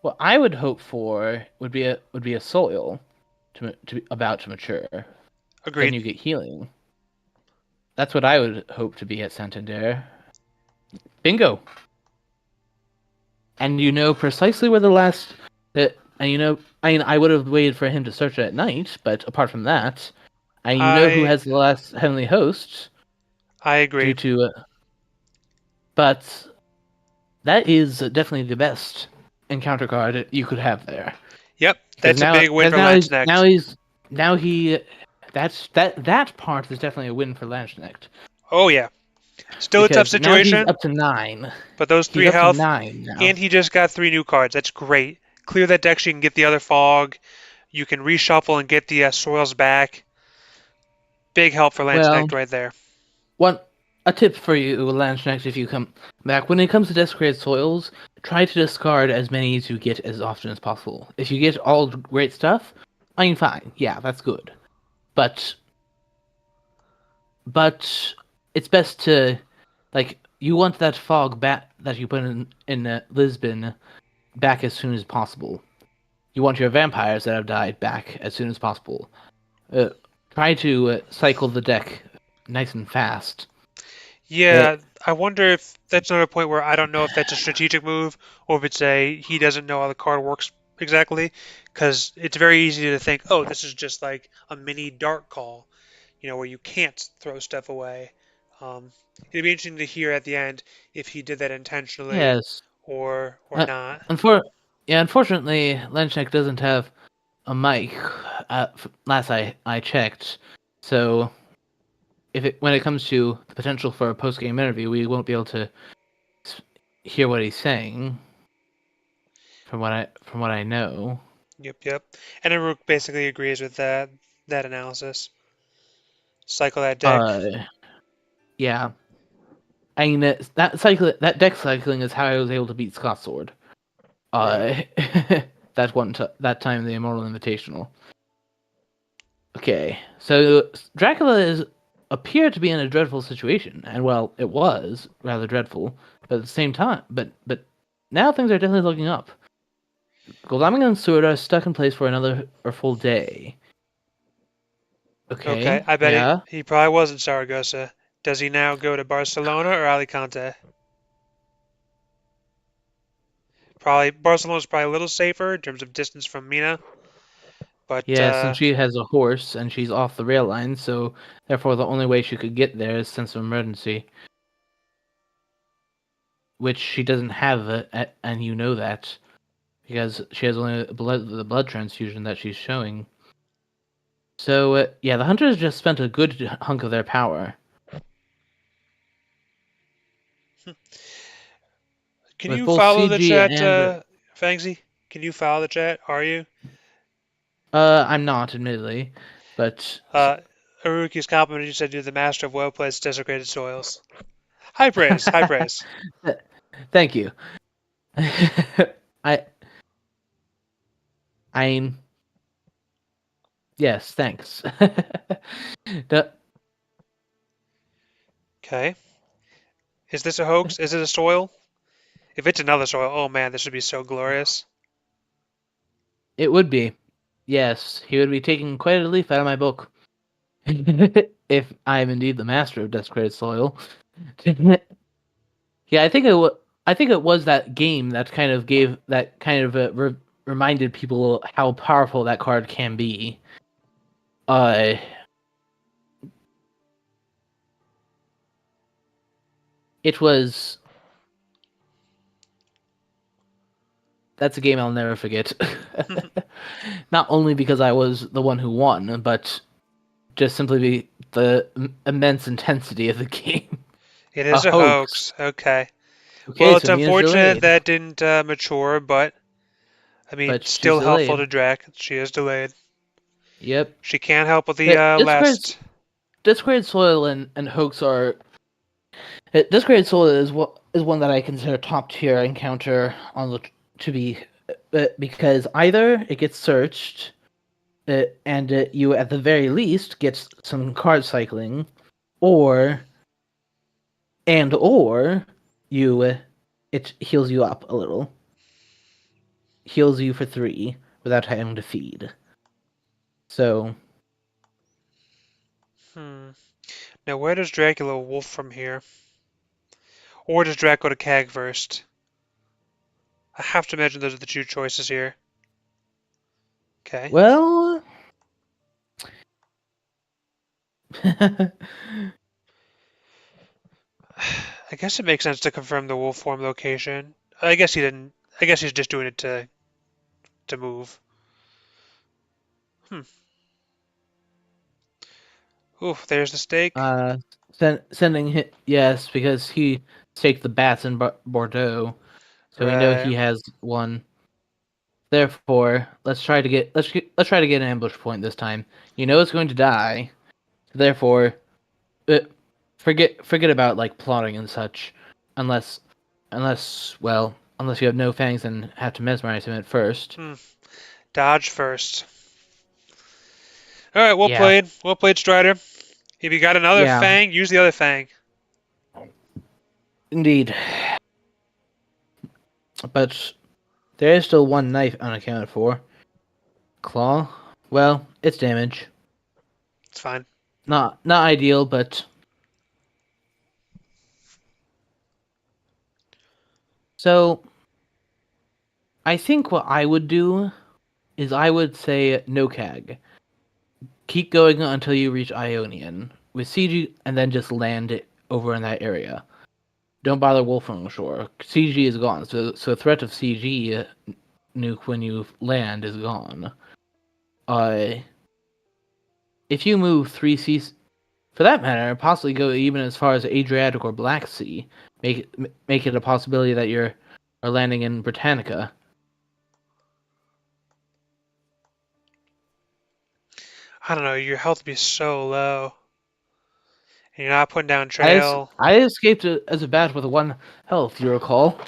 what I would hope for would be a soil to be about to mature. Then Agreed. you get healing. That's what I would hope to be at Santander. Bingo. And you know precisely where the last. And you know, I mean, I would have waited for him to search it at night, but apart from that, and you know who I has the last heavenly host I due agree. to. But that is definitely the best encounter card you could have there. Yep, Because that's a now, big win because for now he's Landsknecht. now he's now he. That part is definitely a win for Landsknecht. Oh yeah, still a tough Because now he's situation, up to 9. but those He's three up to health, 9 now. and he just got 3 new cards. That's great. Clear that deck so you can get the other fog. You can reshuffle and get the soils back. Big help for Well, Landsknecht right there. one a tip for you, Landsknecht, if you come back when it comes to desecrated soils, try to discard as many as you get as often as possible. If you get all great stuff, I mean, fine, yeah, that's good. But it's best to like you want that fog back that you put in Lisbon back as soon as possible. You want your vampires that have died back as soon as possible. Uh, Try to cycle the deck nice and fast. Uh, Yeah, I wonder if that's another point where I don't know if that's a strategic move or if it's a he doesn't know how the card works exactly. Because it's very easy to think, oh, this is just like a mini dark call, where you can't throw stuff away. It'd be interesting to hear at the end if he did that intentionally yes. or Uh, not. Unfortunately, Lenchek doesn't have a mic. Last I checked, so when it comes to the potential for a post game interview, we won't be able to hear what he's saying. From what I know. Yep, yep. And Aruk basically agrees with that analysis. Cycle that deck. Uh, yeah. I mean that deck cycling is how I was able to beat Scott Sword. Right. Uh, that time the Immortal Invitational. Okay, so Dracula is appeared to be in a dreadful situation, and well, it was rather dreadful, but at the same time, but now things are definitely looking up. Goldaming and Sword are stuck in place for another or full day. Okay, Okay, I bet he, yeah, he probably was in Saragossa. Does he now go to Barcelona or Alicante? Probably Barcelona's probably a little safer in terms of distance from Mina, but yeah. Since she has a horse and she's off the rail line, so therefore the only way she could get there is sense of emergency, which she doesn't have, and you know that because she has only the blood transfusion that she's showing. So, yeah, the hunters just spent a good hunk of their power. Can with you both follow the CG chat, and Fangsy? Can you follow the chat? Are you? I'm not, admittedly, but Uh, Haruki's complimented you said you're the master of well-placed desecrated soils. High praise, high praise. thank you. I I'm yes, thanks. The- Okay. Is this a hoax? Is it a soil? If it's another soil, oh man, this would be so glorious. it would be. Yes, he would be taking quite a leaf out of my book. If I am indeed the master of desecrated soil. Yeah, I think it was that game that kind of gave that kind of reminded people how powerful that card can be. Uh, it was that's a game I'll never forget. Not only because I was the one who won, but just simply the immense intensity of the game. It A is a hoax. hoax. Okay. Okay, Well, it's so Mina's unfortunate delayed, that didn't mature, but I mean, but she's still helpful delayed. to Drac. She is delayed. Yep. She can't help with the But last. Discorded Soil and Hoax are Discorded Soil is one that I consider top tier encounter on the to be because either it gets searched and you at the very least get some card cycling, or or you it heals you up a little, heals you for 3 without having to feed. So Hmm. Now, where does Dracula wolf from here? Or does Drac go to Cag first? I have to imagine those are the two choices here. Okay. well, I guess it makes sense to confirm the wolf form location. I guess he didn't. I guess he's just doing it to move. Hmm. Oof, there's the stake. uh, sending hit yes because he staked the bats in Bordeaux, so we know Right. he has one. Therefore, let's try to get an ambush point this time. You know it's going to die. Therefore, uh, forget about like plotting and such, unless unless you have no fangs and have to mesmerize him at first. Hmm. Dodge first. All right. Well Yeah, played. Well played, Strider. If you got another yeah, fang, use the other fang. indeed. But there is still one knife unaccounted for. Claw. Well, it's damage. It's fine. Not ideal, but so I think what I would do is I would say no cag. Keep going until you reach Ionian with CG, and then just land it over in that area. Don't bother wolfing ashore. CG is gone, so threat of CG nuke when you land is gone. Uh, if you move 3 seas, for that matter, possibly go even as far as Adriatic or Black Sea, make it a possibility that you're are landing in Britannica. I don't know. Your health would be so low, and you're not putting down trail. I escaped as a bat with 1 health. You recall?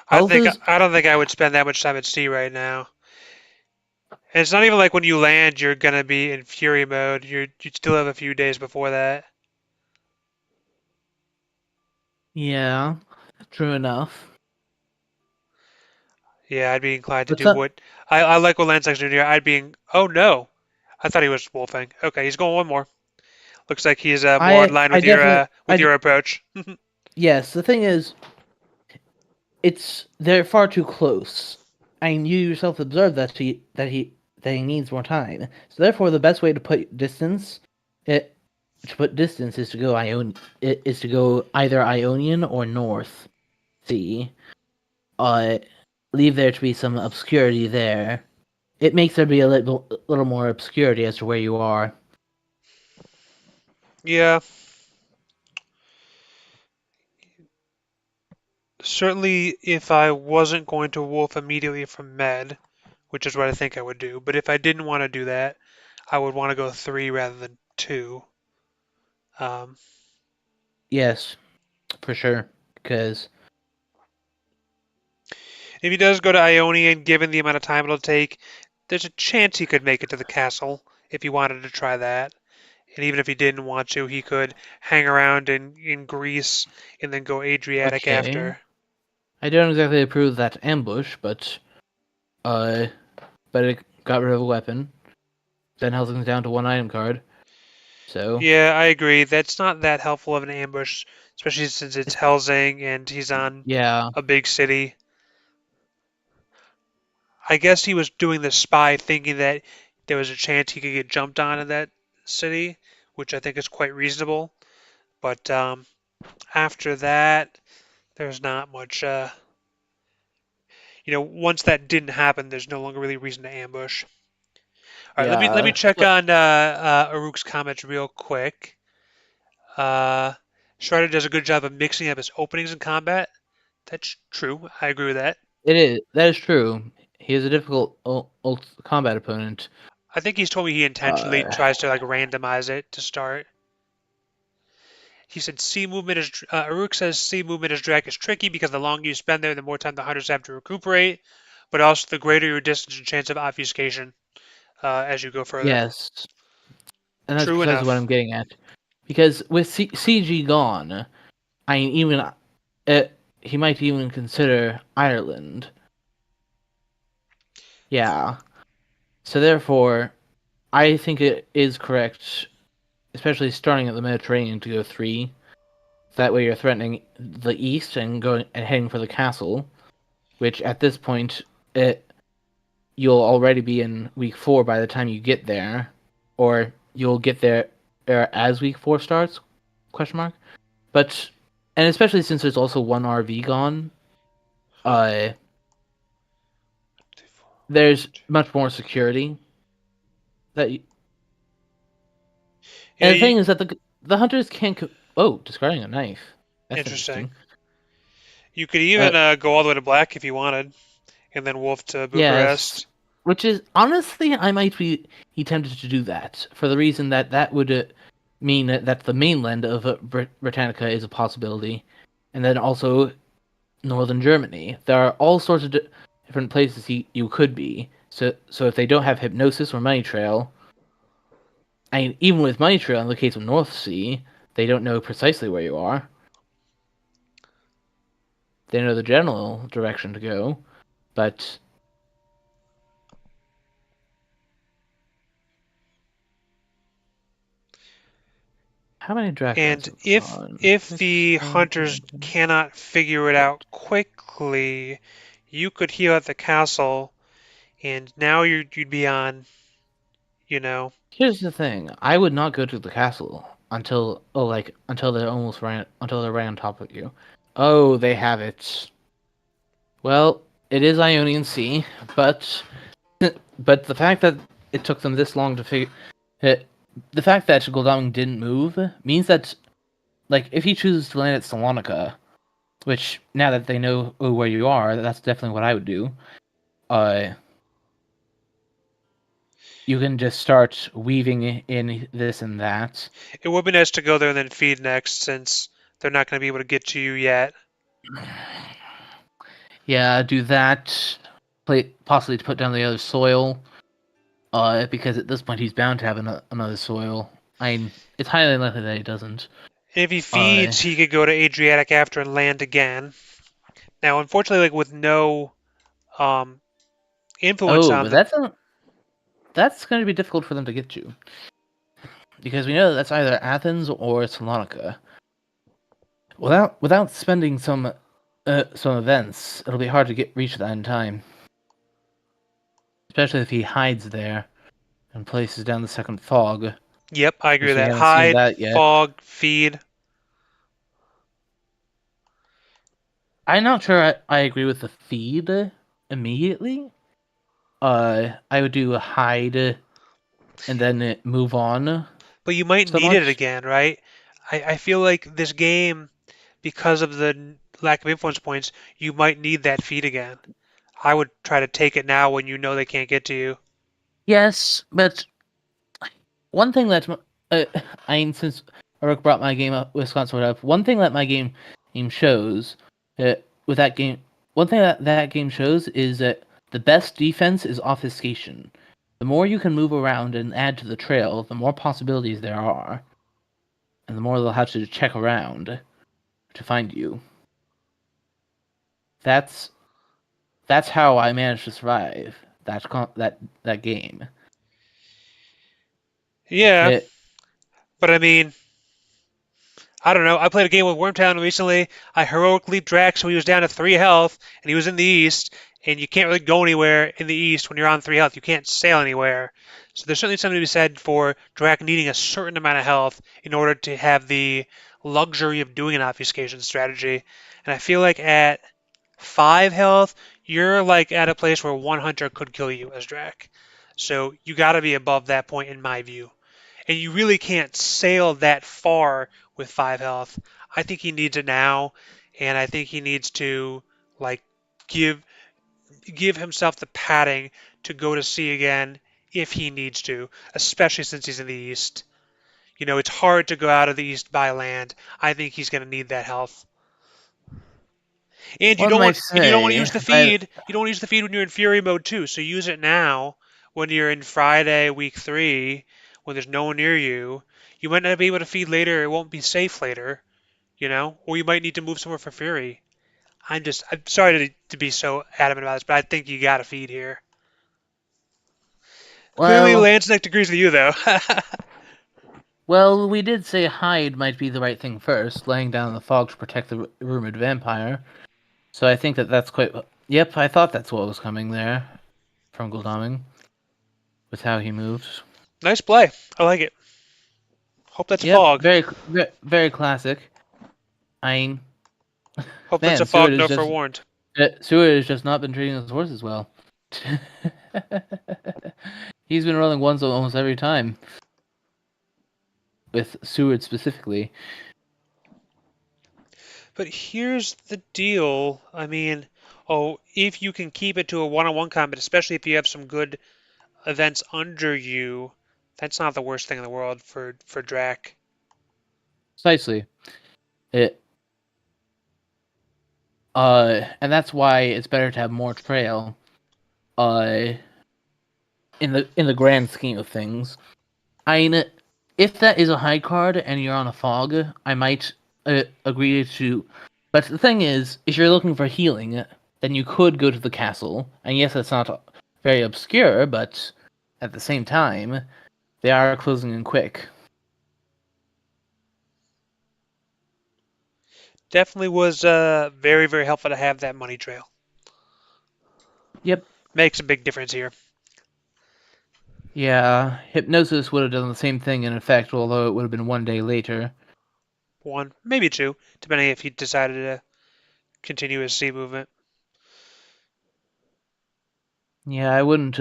Health is I don't think I would spend that much time at sea right now. And it's not even like when you land, you're gonna be in Fury mode. You still have a few days before that. yeah, true enough. Yeah, I'd be inclined to But do some, what I like what Landsknecht doing here. Oh no, I thought he was wolfing. Okay, he's going one more. Looks like he's more in line I definitely with your approach. yes. The thing is, they're far too close. I mean, you yourself observed that he needs more time. So therefore, the best way to put distance, it to put distance is to go is to go either Ionian or North Sea. Uh, leave there to be some obscurity there. It makes there be a little more obscurity as to where you are. Yeah, Certainly, if I wasn't going to wolf immediately from med, which is what I think I would do, but if I didn't want to do that, I would want to go 3 rather than 2. Um, Yes, for sure. Because if he does go to Ionian, given the amount of time it'll take, there's a chance he could make it to the castle if he wanted to try that. And even if he didn't want to, he could hang around in Greece and then go Adriatic okay, after. I don't exactly approve of that ambush, uh, but it got rid of a weapon. Then held things down to one item card. So Yeah, I agree. That's not that helpful of an ambush, especially since it's it's, Helsing and he's on yeah, a big city. I guess he was doing the spy thinking that there was a chance he could get jumped on in that city, which I think is quite reasonable. But after that, there's not much. Once that didn't happen, there's no longer really reason to ambush. All right, let me yeah. check on Aruk's comments real quick. Uh, Strider does a good job of mixing up his openings in combat. That's true. I agree with that. It is. That is true. He is a difficult combat opponent. I think he's told me he intentionally Uh, tries to like randomize it to start. He said C movement is. Aruk says C movement is drag is tricky because the longer you spend there, the more time the hunters have to recuperate, but also the greater your distance and chance of obfuscation as you go further. yes, and that's True precisely what enough. I'm getting at. Because with CG gone, I mean, even he might even consider Ireland. Yeah. So therefore, I think it is correct, especially starting at the Mediterranean, to go 3. That way, you're threatening the east and going and heading for the castle, which at this point, you'll already be in week 4 by the time you get there, or you'll get there as week 4 starts? Question mark. But and especially since there's also one RV gone, uh, there's much more security. That you, Yeah, and the thing is that the hunters can't. Oh, discarding a knife. That's interesting. interesting. You could even Uh, go all the way to black if you wanted, and then wolf to yes, Bucharest. which is honestly, I might be tempted to do that for the reason that that would mean that the mainland of Britannica is a possibility, and then also northern Germany. There are all sorts of different places you could be. So if they don't have hypnosis or money trail, I mean, even with money trail in the case of North Sea, they don't know precisely where you are. They know the general direction to go, but how many Draculas And have if gone? if This the one, hunters cannot figure it out quickly, you could heal at the castle, and now you'd be on, you know. here's the thing: I would not go to the castle until they're right on top of you. Oh, they have it. Well, it is Ionian Sea, but the fact that it took them this long to figure it, the fact that Goldaming didn't move means that, like, if he chooses to land at Salonika, which now that they know where you are, that's definitely what I would do. Uh, you can just start weaving in this and that. It would be nice to go there and then feed next, since they're not going to be able to get to you yet. Yeah, do that. Possibly to put down the other soil. Because at this point he's bound to have another soil. I mean, it's highly likely that he doesn't. And if he Uh, feeds, he could go to Adriatic after and land again. Now, unfortunately, like with no um, influence oh, on but the. that's going to be difficult for them to get to because we know that's either Athens or Salonika. Without spending some events, it'll be hard to reach that in time, especially if he hides there and places down the second fog, Yep, I agree which with we that. haven't seen Hide, that yet. fog, feed. I'm not sure I agree with the feed immediately. I would do a hide and then move on But you might so need it much. again, right? I feel like this game, because of the lack of influence points, you might need that feat again. I would try to take it now when you know they can't get to you. Yes, but one thing that uh, I mean, since Eric brought my game up, Wisconsin up, one thing that my game shows with that game, one thing that game shows is that the best defense is obfuscation. The more you can move around and add to the trail, the more possibilities there are, and the more they'll have to check around to find you. That's that's how I managed to survive that game. Yeah, It, but I mean, I don't know. I played a game with Wormtown recently. I heroic leaped Drax so he was down to 3 health, and he was in the east, and you can't really go anywhere in the east when you're on 3 health. You can't sail anywhere. So there's certainly something to be said for Drac needing a certain amount of health in order to have the luxury of doing an obfuscation strategy. And I feel like at 5 health, you're like at a place where one hunter could kill you as Drac. So you got to be above that point in my view, and you really can't sail that far with 5 health. I think he needs it now, and I think he needs to like give give himself the padding to go to sea again if he needs to, especially since he's in the east. You know, it's hard to go out of the east by land. I think he's going to need that health. And one might you don't want to use say, the I feed. You don't want to use the feed when you're in Fury mode too. So use it now when you're in Friday week 3 when there's no one near you. You might not be able to feed later. It won't be safe later, you know, or you might need to move somewhere for Fury. I'm sorry to be so adamant about this, but I think you got to feed here. Clearly, well, Landsknecht agrees with you though. well, we did say hide might be the right thing first, laying down the fog to protect the rumored vampire. So I think that's quite. Yep, I thought that's what was coming there from Gul'daming with how he moves. Nice play. I like it. Hope that's a Yep, fog. very classic. I mean, Hope that's man, a fog. No forewarned. Seward has just not been treating his horses well. He's been rolling ones almost every time. With Seward specifically. But here's the deal. I mean, if you can keep it to a one-on-one combat, especially if you have some good events under you, that's not the worst thing in the world for Drac. Precisely. It and that's why it's better to have more trail. In the grand scheme of things. I mean, if that is a high card and you're on a fog, I might agree to. But the thing is, if you're looking for healing, then you could go to the castle. And yes, that's not very obscure, but at the same time, they are closing in quick. Definitely was very, very helpful to have that money trail. Yep. Makes a big difference here. Yeah, Hypnosis would have done the same thing in effect, although it would have been 1 day later. One, maybe two, depending if he decided to continue his sea movement. Yeah, I wouldn't.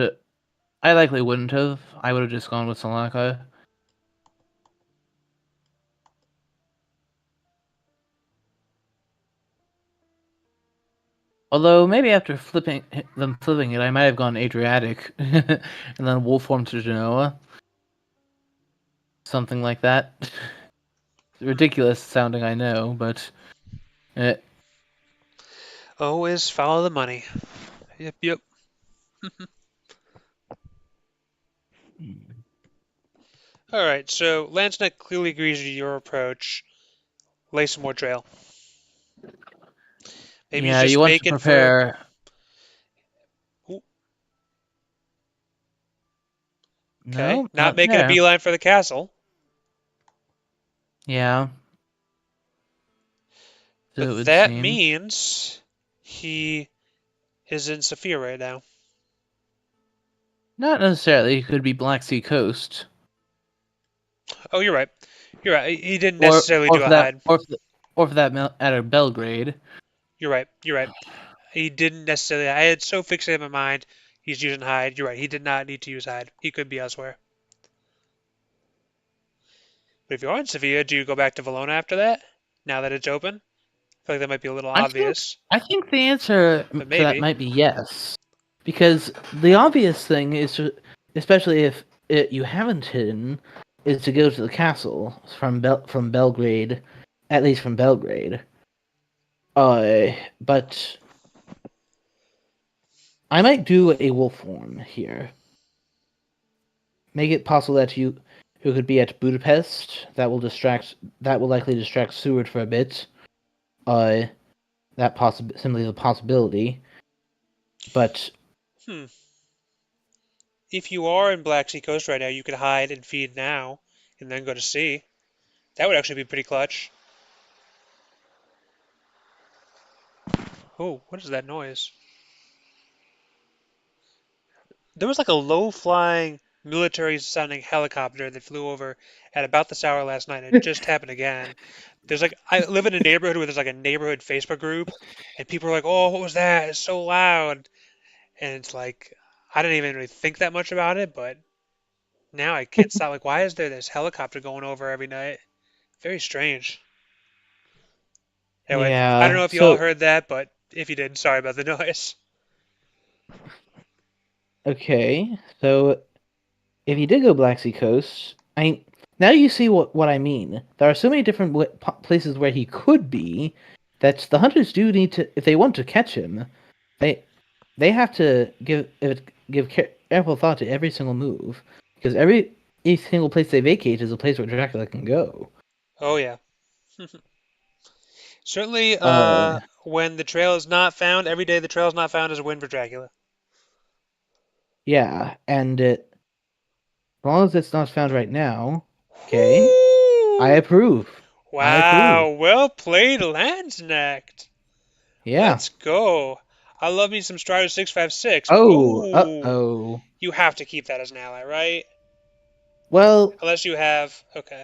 I likely wouldn't have. I would have just gone with Salaka. Although maybe after flipping it, I might have gone Adriatic and then Wolfform to Genoa, something like that. Ridiculous sounding, I know, but Always follow the money. Yep, yep. All right, so Landsknecht clearly agrees with your approach. Lay some more trail. Maybe he's yeah, you just want to making for. prepare. Ooh, okay, No, not not making a there. beeline for the castle. Yeah, so But it would that seem. means he is in Sophia right now. Not necessarily. It could be Black Sea Coast, Oh, you're right. You're right. He didn't or necessarily or do for a that, hide. or for that at a Belgrade. You're right. You're right. He didn't necessarily. I had so fixated in my mind. He's using hide. You're right. He did not need to use hide. He could be elsewhere. But if you are in Sevilla, do you go back to Valona after that? Now that it's open? feel like that might be a little I think obvious, I think the answer but to that maybe. might be yes, because the obvious thing is to, especially if you haven't hidden, is to go to the castle from Belgrade, at least from Belgrade. But I might do a wolf form here. Make it possible that you who could be at Budapest. That will likely distract Seward for a bit. Uh, simply the possibility. But Hmm. If you are in Black Sea Coast right now, you could hide and feed now, and then go to sea. That would actually be pretty clutch. Oh, what is that noise? There was like a low-flying, military-sounding helicopter that flew over at about this hour last night. It just happened again. There's like I live in a neighborhood where there's like a neighborhood Facebook group, and people are like, "Oh, what was that? It's so loud." And it's like I didn't even really think that much about it, but now I can't stop. Like, why is there this helicopter going over every night? Very strange. Anyway, I don't yeah, know if you all so heard that, but if you did, sorry about the noise. okay, so if you did go Black Sea Coast, now you see what I mean. There are so many different places where he could be that the hunters do need to, if they want to catch him, they they have to give careful thought to every single move because each single place they vacate is a place where Dracula can go. Oh yeah, certainly. Uh, When the trail is not found, every day the trail is not found is a win for Dracula. yeah, and as long as it's not found right now, okay, I Whoo! approve. I approve. Wow, well played, Landsknecht. Yeah. Let's go. I love me some Strider656. Oh, Oh, oh. you have to keep that as an ally, right? Well, Unless you have. Okay.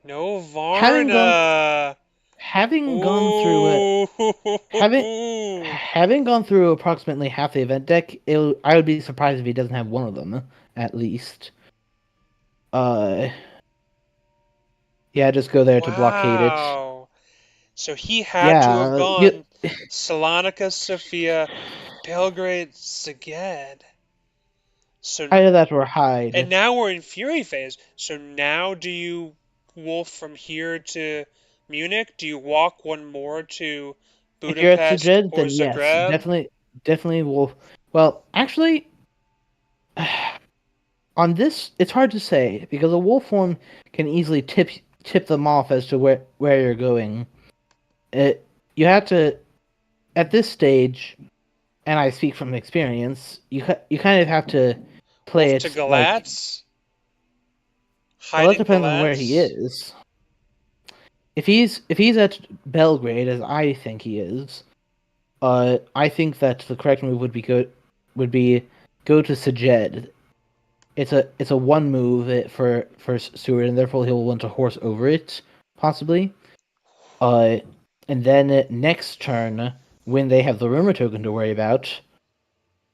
No having gone Varna. having gone through it, Ooh. having having gone through approximately half the event deck, I would be surprised if he doesn't have one of them at least. Uh, yeah, just go there to blockade it. Wow. So he had to have Yeah, gone Salonika, Sofia, Belgrade, Szeged. So either that or and hide. now we're in Fury phase. So now do you wolf from here to Munich? Do you walk one more to If you're at Budapest Sujed, or then yes, Zagreb? definitely will. Well, actually, on this, it's hard to say because a wolf form can easily tip them off as to where you're going. It you have to at this stage, and I speak from experience. You kind of have to play Wolf to it like, Galatz? well, it Hiding depends on where he Galatz? is. If he's at Belgrade, as I think he is, I think that the correct move would be go to Sajed. It's a one move for Stewart, and therefore he'll want to horse over it, possibly. Uh, and then next turn, when they have the rumor token to worry about,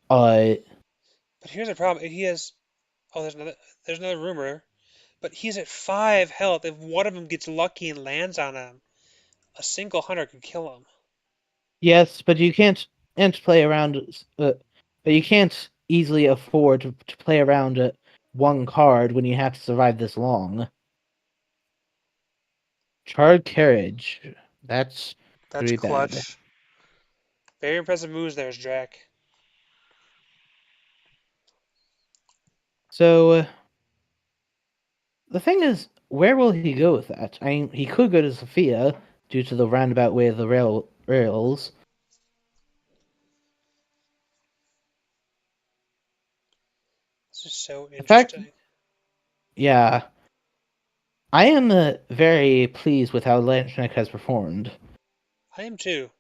uh, But here's the problem. He has. Oh, there's another rumor. But he's at 5 health. If one of them gets lucky and lands on him, a single hunter could kill him. yes, but you can't play around. But you can't easily afford to play around one card when you have to survive this long. Charred carriage. That's That's pretty bad. clutch. Very impressive moves there, Drac. So the thing is, where will he go with that? I mean, he could go to Sophia due to the roundabout way of the rails. This is so In fact, interesting. yeah, I am very pleased with how Landsknecht has performed. I am too.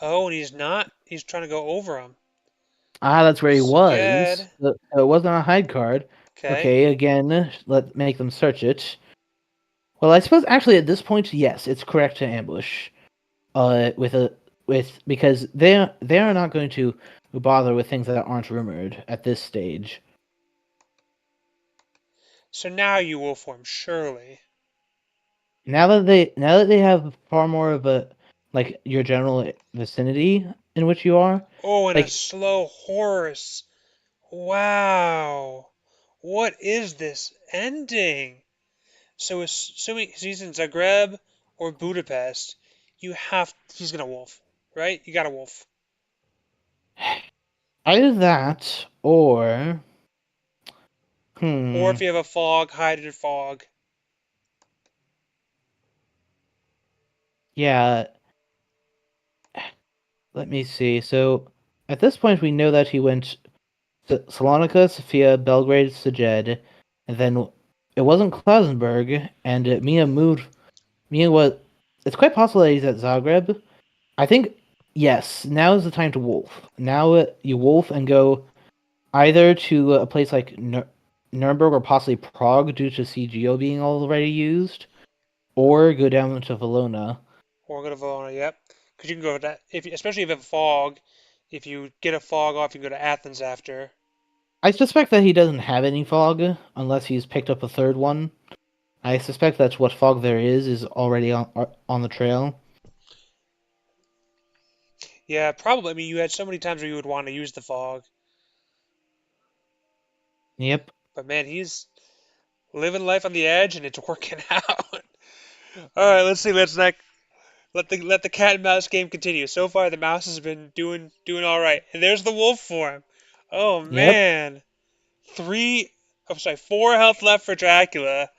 Oh, and he's not. He's trying to go over him. Ah, that's where he was. Scared. It wasn't a hide card. Okay. Okay, again, let make them search it. Well, I suppose actually at this point, yes, it's correct to ambush. Because they are not going to bother with things that aren't rumored at this stage. So now you will form, surely. now that they have far more of a like your general vicinity in which you are, Oh, and a like slow horse. Wow. What is this ending? So assuming he's in Zagreb or Budapest, he's gonna wolf, right? You got a wolf. either that or Or hmm if you have a fog, hide in fog. yeah. Let me see. So at this point, we know that he went to Salonika, Sofia, Belgrade, Szeged, and then it wasn't Klausenberg, and Mia was. It's quite possible that he's at Zagreb. I think yes. Now is the time to wolf. Now you wolf and go either to a place like Nuremberg or possibly Prague due to CGO being already used, or go down to Valona. Or go to Verona, yep. Because you can go to that, especially if you have a fog. If you get a fog off, you can go to Athens after. I suspect that he doesn't have any fog unless he's picked up a third one. I suspect that's what fog there is already on the trail. Yeah, probably. I mean, you had so many times where you would want to use the fog. Yep. But man, he's living life on the edge and it's working out. All right, let's see. Let the cat and mouse game continue. So far, the mouse has been doing all right, and there's the wolf form. Oh Yep. man, three. I'm sorry, 4 health left for Dracula,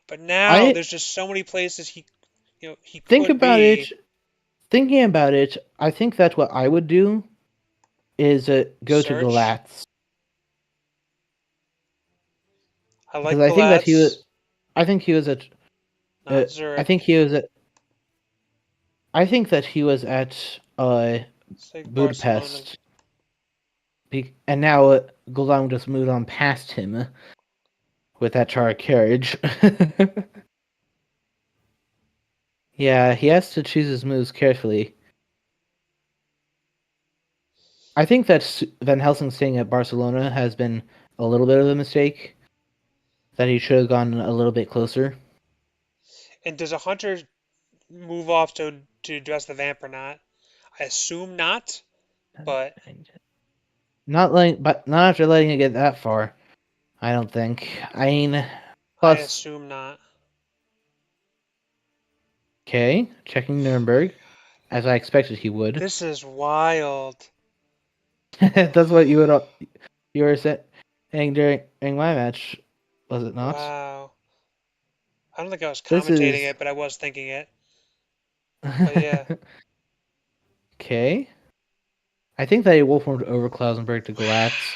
but now I there's just so many places he think could about it. be. Thinking about it, I think that what I would do is go to Search. Galatz I because like Galatz, I think he was at. not I Zurich. think he was at. I think that he was at It's like Barcelona. Budapest, and now Golan just moved on past him with that char carriage. Yeah, he has to choose his moves carefully. I think that Van Helsing staying at Barcelona has been a little bit of a mistake. That he should have gone a little bit closer. And does a hunter move off to address the vamp or not? I assume not, but But not after letting it get that far. I don't think. I mean, I plus, assume not. okay, checking Nuremberg, as I expected he would. This is wild. That's what you were saying during my match, was it not? Wow. I don't think I was This commentating is it, but I was thinking it. But yeah. okay. I think that he will form over Klausenberg to Galatz.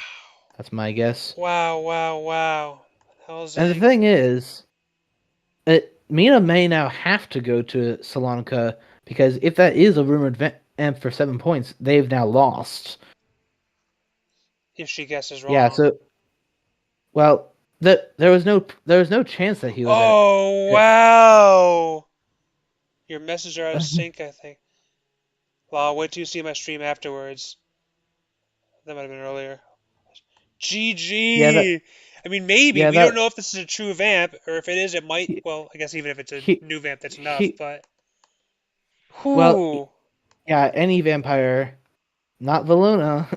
That's my guess. Wow, wow, wow. And the Helsing. thing is, Mina may now have to go to Salonika because if that is a rumored amp for 7 points, they've now lost. If she guesses Yeah, wrong. so there was no chance that he was Oh, at wow. Your messages are out of sync, I think. Well, I'll wait till you see my stream afterwards. That might have been earlier. yeah that GG. I mean, maybe. yeah We don't that know if this is a true vamp, or if it is, it might. he Well, I guess even if it's a he, new vamp, that's enough. he But, well whoo. yeah, any vampire, not Valona.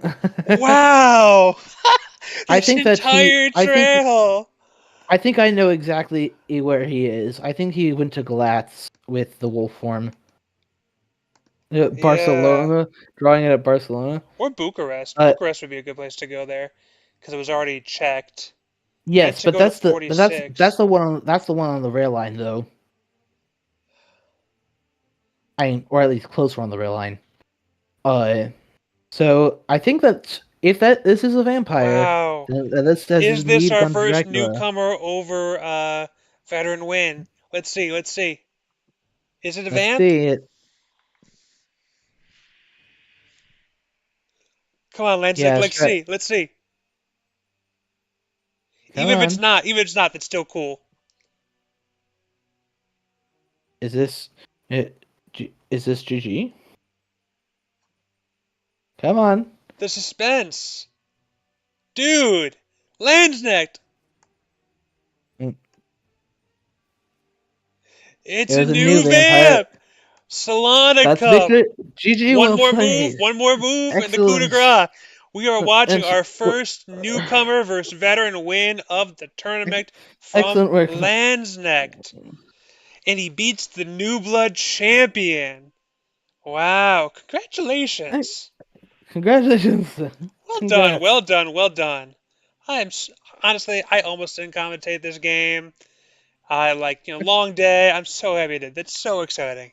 Wow. I This think that he entire trail. I think I know exactly where he is. I think he went to Galatz with the wolf form. Yeah. Barcelona, drawing it at Barcelona. Or Bucharest. Uh, Bucharest would be a good place to go there because it was already checked. And yes, to but go to that's 46. the one on the rail line though. I mean, or at least closer on the rail line. Uh, so I think that if this is a vampire, Wow. then this has Is this indeed our gone to first Dracula. newcomer over veteran win? Let's see. Let's see. Is it a Let's vamp? see it. Come on, Landsknecht. Yeah, Let's see. Let's see. come on. Even if it's not, that's still cool. Is this it? Is this GG? Come on. The suspense. Dude. Landsknecht. Mm, It's It a was a new new vampire. vamp! Solana That's Cup! victory. GG, well played. One more move, and the coup de Excellent. grace. We are watching And our first newcomer versus veteran win of the tournament from excellent work. Landsknecht. And he beats the new blood champion. Wow, congratulations. Congratulations. Well done, Congrats. well done, well done. Honestly, I almost didn't commentate this game. I like, long day. I'm so happy to. That's so exciting.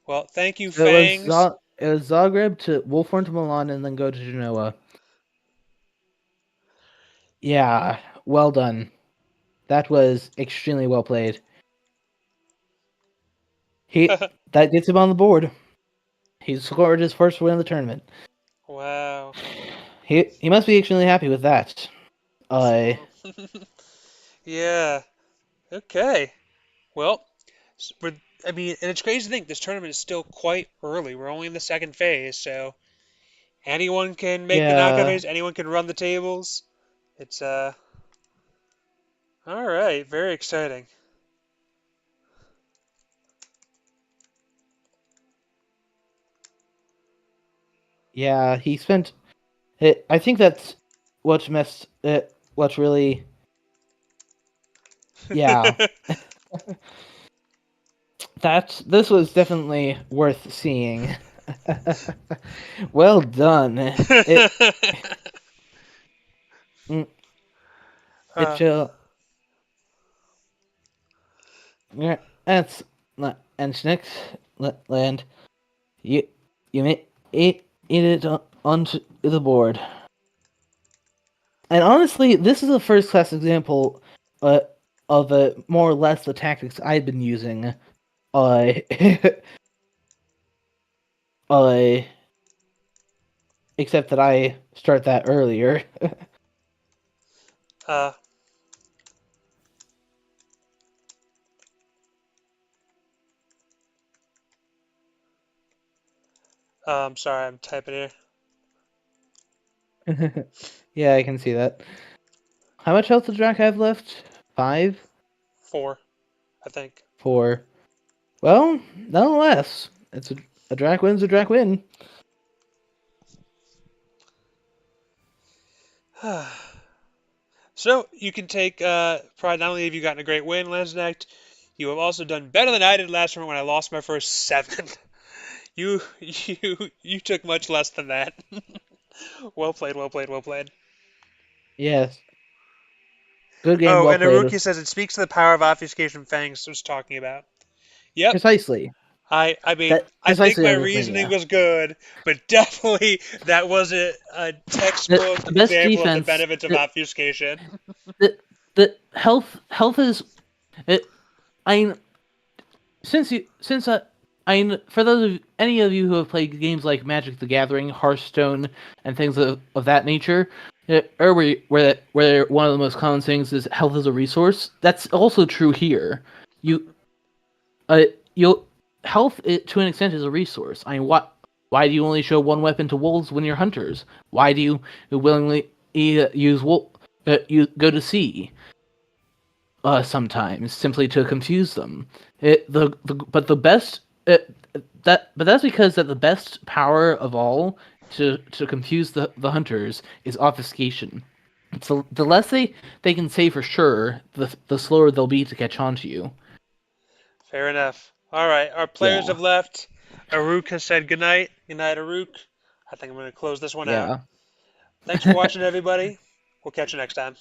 Well, thank you, So Fangs. it was Zagreb to Wolfhorn to Milan and then go to Genoa. Yeah, well done. That was extremely well played. He that gets him on the board. He scored his first win of the tournament. Wow. He must be extremely happy with that. Uh Yeah. Okay. Well, I mean, and it's crazy to think this tournament is still quite early. We're only in the second phase, so anyone can make the knockout yeah. phase. Anyone can run the tables. It's all right. Very exciting. Yeah, he spent it. I think that's what's messed what's really yeah. This was definitely worth seeing. Well done. Mm, uh, yeah, that's and next land. You you may eat it onto the board. And honestly, this is a first class example uh, of more or less the tactics I've been using. Uh, uh, except that I start that earlier. uh, sorry, I'm typing here. Yeah, I can see that. How much health does Drac have left? 5? 4, I think. 4. Well, nonetheless, a Drac win's a Drac win. So you can take pride. Not only have you gotten a great win, Landsknecht, you have also done better than I did last round when I lost my first 7. You took much less than that. Well played, well played, well played. Yes. Good game, Oh, well and played. Aruki says it speaks to the power of obfuscation Fangs was talking about. Yep. Precisely. I mean, That I think precisely my I was thinking. reasoning was good, but definitely that was a textbook The best example of the defense. benefits of obfuscation. The health is. It, I since for those of any of you who have played games like Magic the Gathering, Hearthstone, and things of that nature, or where one of the most common things is health as a resource. That's also true here. You uh you health to an extent is a resource. I mean, why do you only show one weapon to wolves when you're hunters? Why do you willingly use you go to sea? Sometimes simply to confuse them. But the best that's because that the best power of all to confuse the hunters is obfuscation. So the less they can say for sure, the slower they'll be to catch on to you. Fair enough. All right, our players Yeah, have left. Aruk has said goodnight. Good night, Aruk. I think I'm going to close this one out. yeah. Thanks for watching, everybody. We'll catch you next time.